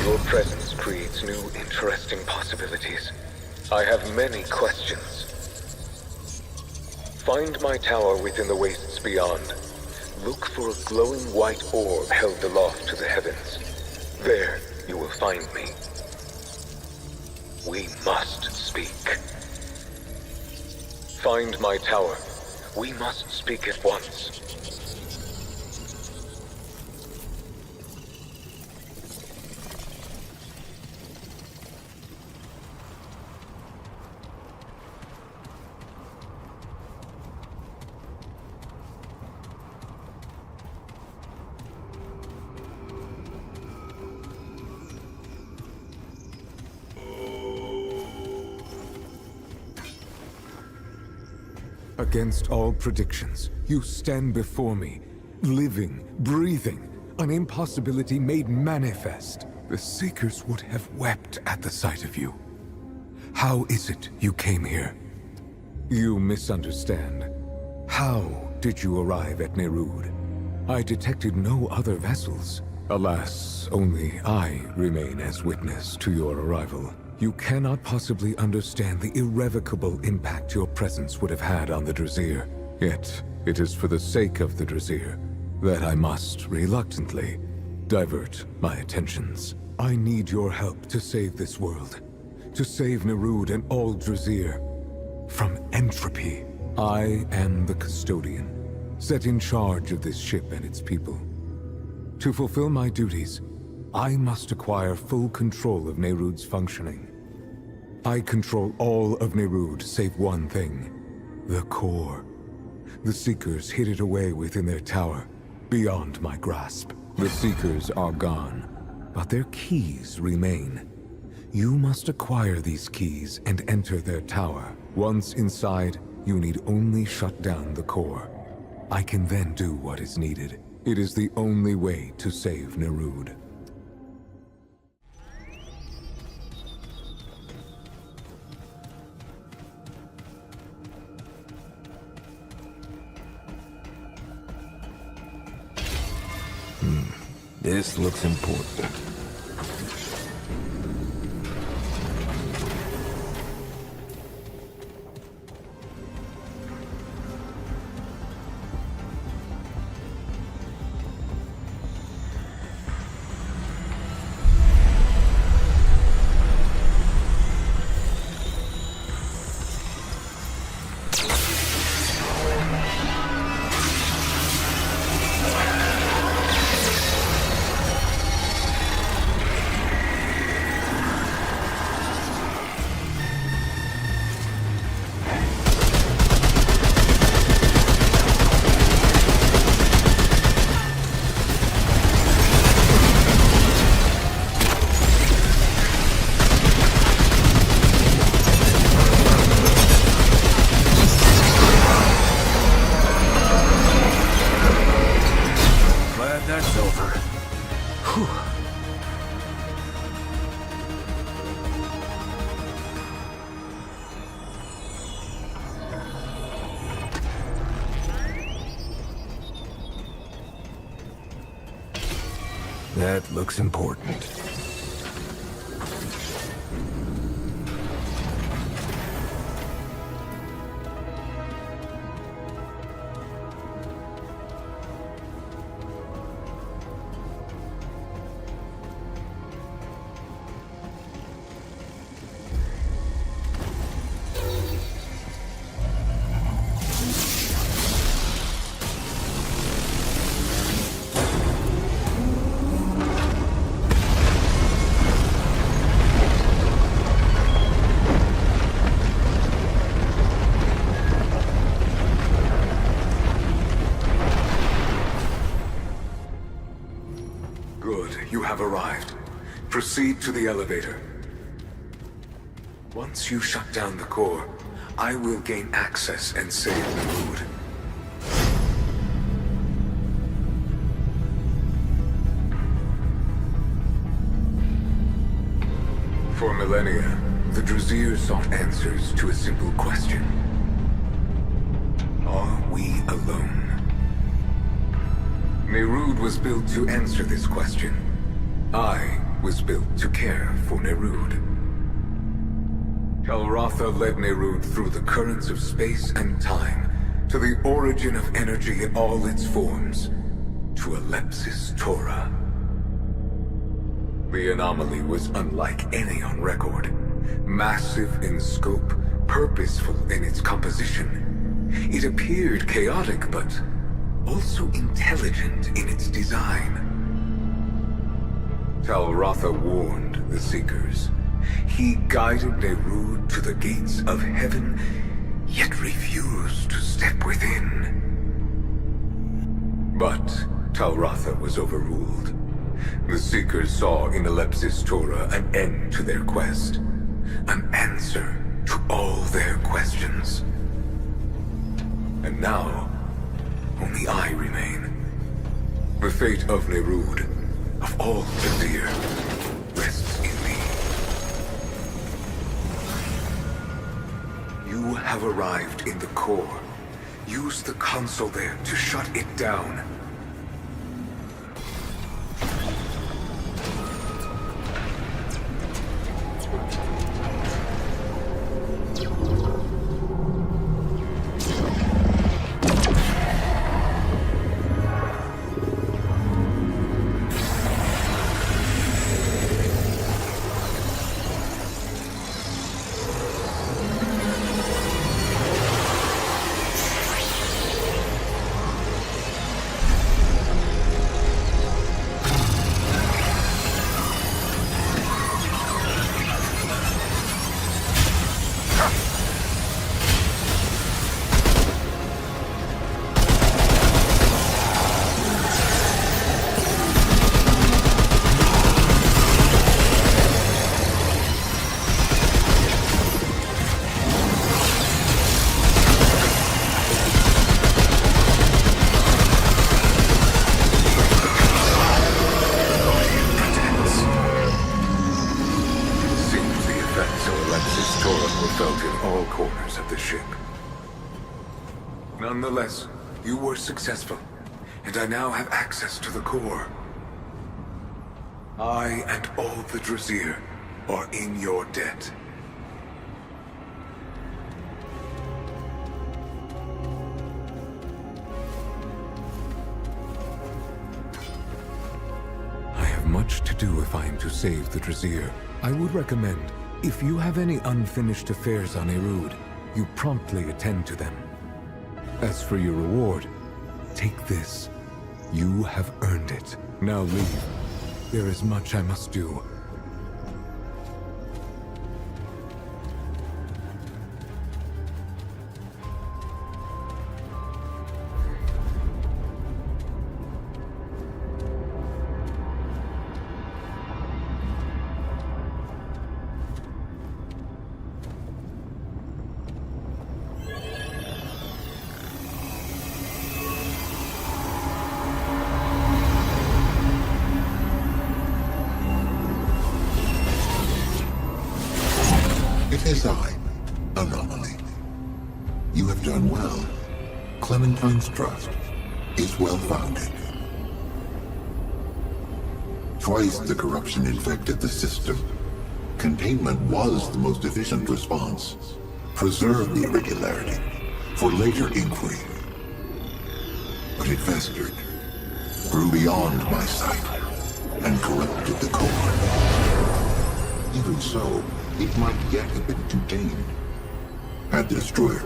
Your presence creates new, interesting possibilities. I have many questions. Find my tower within the wastes beyond. Look for a glowing white orb held aloft to the heavens. There, you will find me. We must speak. Find my tower. We must speak at once. Against all predictions, you stand before me, living, breathing, an impossibility made manifest. The Seekers would have wept at the sight of you. How is it you came here? You misunderstand. How did you arrive at Nerud? I detected no other vessels. Alas, only I remain as witness to your arrival. You cannot possibly understand the irrevocable impact your presence would have had on the Drazir. Yet, it is for the sake of the Drazir that I must, reluctantly, divert my attentions. I need your help to save this world. To save Nerud and all Drazir from entropy. I am the custodian, set in charge of this ship and its people. To fulfill my duties, I must acquire full control of Nerud's functioning. I control all of Nerud save one thing, the core. The Seekers hid it away within their tower, beyond my grasp. The Seekers are gone, but their keys remain. You must acquire these keys and enter their tower. Once inside, you need only shut down the core. I can then do what is needed. It is the only way to save Nerud. This looks important. That's over. Whew. That looks important. You have arrived. Proceed to the elevator. Once you shut down the core, I will gain access and save Nerud. For millennia, the Drazir sought answers to a simple question. Are we alone? Nerud was built to answer this question. I was built to care for Nerud. Tel'Ratha led Nerud through the currents of space and time, to the origin of energy in all its forms, to Alepsis Torah. The anomaly was unlike any on record. Massive in scope, purposeful in its composition. It appeared chaotic, but also intelligent in its design. Tel'Ratha warned the Seekers. He guided Nerud to the gates of heaven, yet refused to step within. But Tel'Ratha was overruled. The Seekers saw in Alepsis Torah an end to their quest, an answer to all their questions. And now, only I remain. The fate of Nerud, of all Drazir, rests in me. You have arrived in the core. Use the console there to shut it down. Nonetheless, you were successful, and I now have access to the core. I and all the Drasir are in your debt. I have much to do if I am to save the Drasir. I would recommend, if you have any unfinished affairs on Erud, you promptly attend to them. As for your reward, take this. You have earned it. Now leave. There is much I must do. It is I, Anomaly. You have done well. Clementine's trust is well-founded. Twice the corruption infected the system. Containment was the most efficient response. Preserve the irregularity for later inquiry. But it festered, grew beyond my sight, and corrupted the core. Even so, it might yet have been contained, had the Destroyer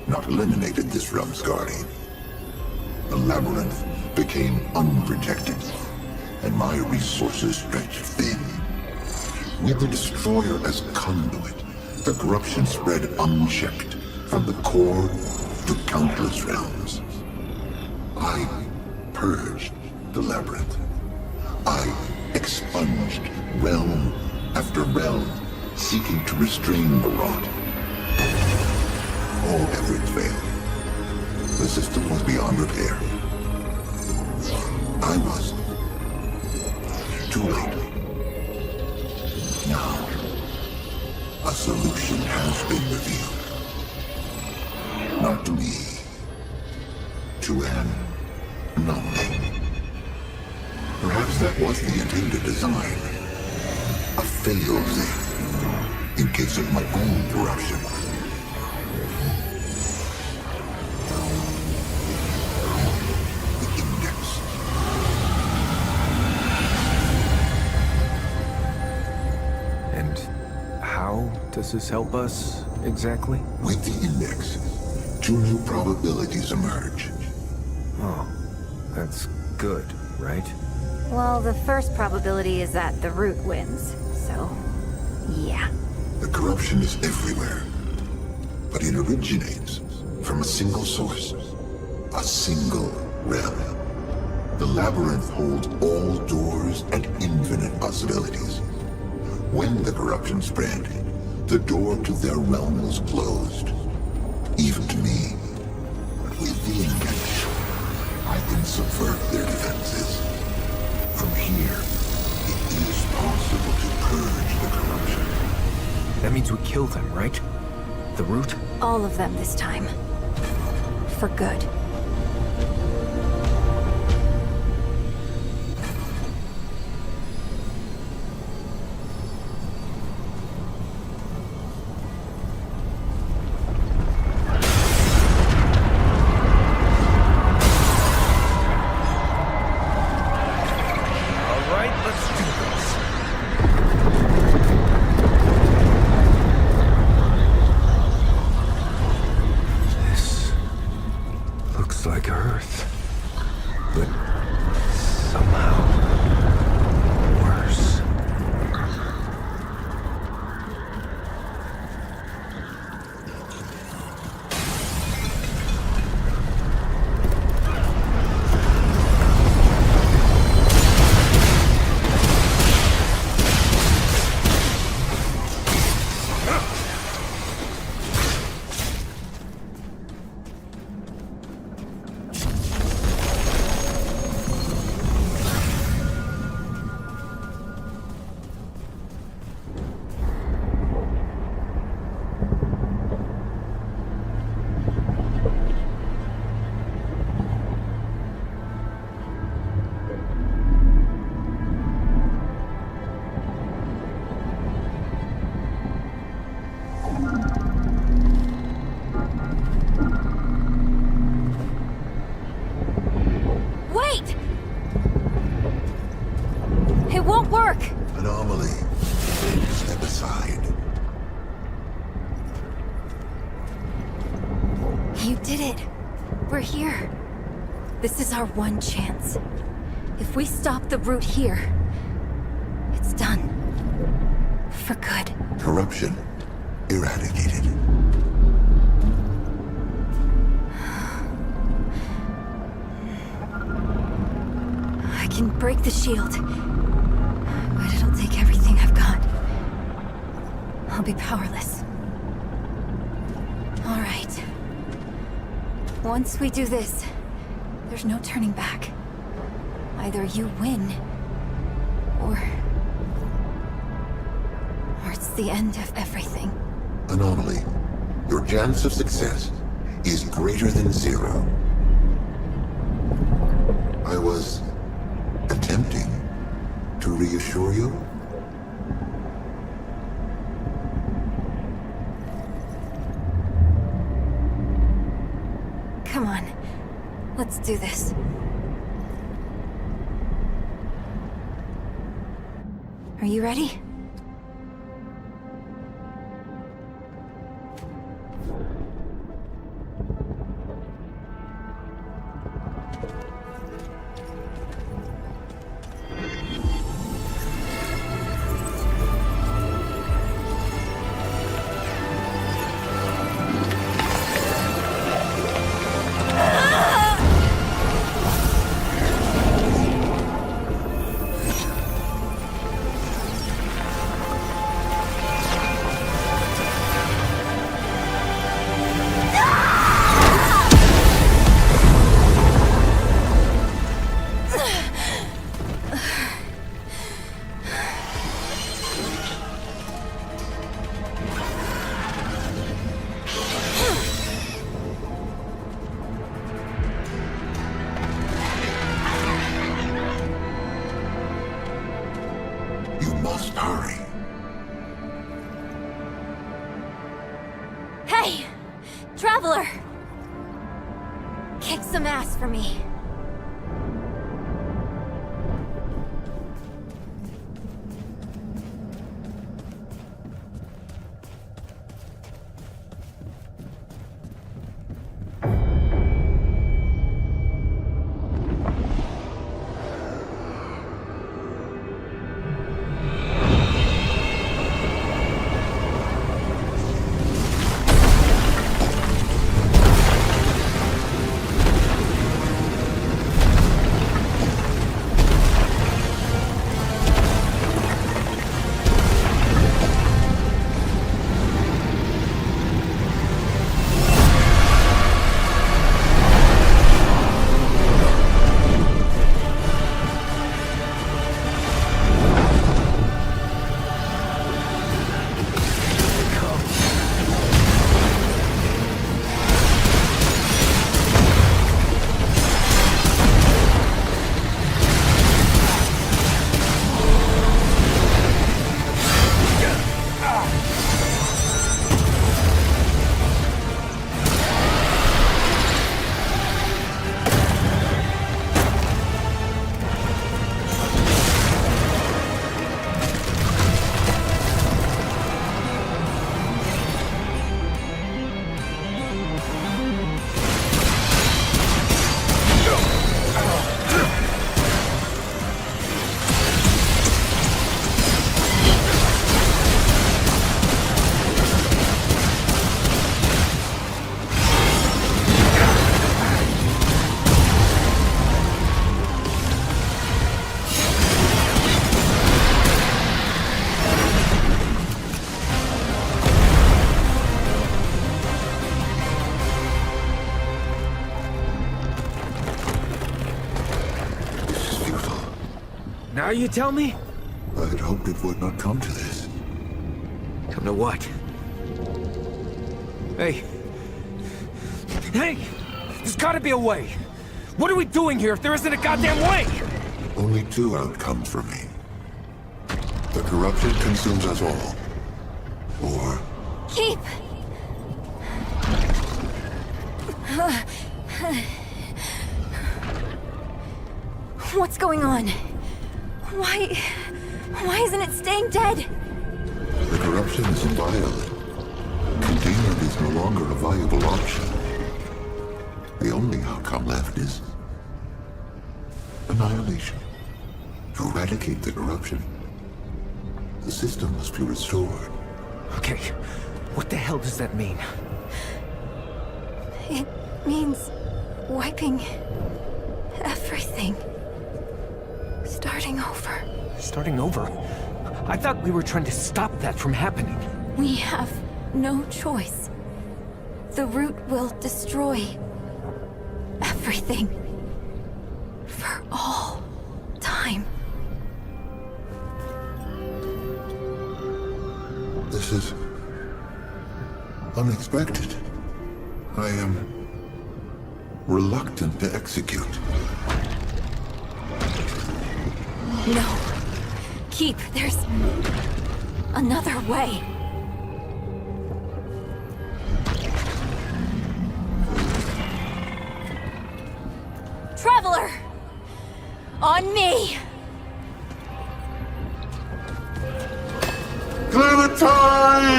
not eliminated this realm's guardian. The labyrinth became unprotected, and my resources stretched thin. With the Destroyer as conduit, the corruption spread unchecked from the core to countless realms. I purged the labyrinth. I expunged realm after realm, seeking to restrain the rot. All efforts failed. The system was beyond repair. I was too late. Now, a solution has been revealed. Not to me, to an anomaly. Perhaps that was the intended design. A fail-safe in case of my own corruption. The Index. And how does this help us, exactly? With the Index, 2 new probabilities emerge. Oh, that's good, right? Well, the first probability is that the root wins, so yeah. The corruption is everywhere, but it originates from a single source, a single realm. The labyrinth holds all doors and infinite possibilities. When the corruption spread, the door to their realm was closed, even to me. But with the Index, I can subvert their defenses. From here, it is possible to purge the corruption. That means we kill them, right? The root? All of them this time. for good. Like Earth, but somehow worse. Anomaly. Step aside. You did it. We're here. This is our one chance. If we stop the brute here, it's done. For good. Corruption eradicated. I can break the shield, but it'll take everything I've got. I'll be powerless. All right. Once we do this, there's no turning back. Either you win, or it's the end of everything. Anomaly. Your chance of success is greater than 0. I was attempting to reassure you. Come on, let's do this. Are you ready? You must hurry. Hey! Traveler! Kick some ass for me. Now you tell me? I had hoped it would not come to this. Come to what? Hey! Hey! There's gotta be a way! What are we doing here if there isn't a goddamn way? Only two outcomes for me. The corruption consumes us all. Or... Keep! What's going on? Why isn't it staying dead? The corruption is violent. Containment is no longer a viable option. The only outcome left is... annihilation. To eradicate the corruption, the system must be restored. Okay, what the hell does that mean? It means wiping everything. Starting over. Starting over? I thought we were trying to stop that from happening. We have no choice. The root will destroy everything. For all time. This is... unexpected. I am... reluctant to execute. No. Keep, there's... another way. Traveler! On me! Clementine!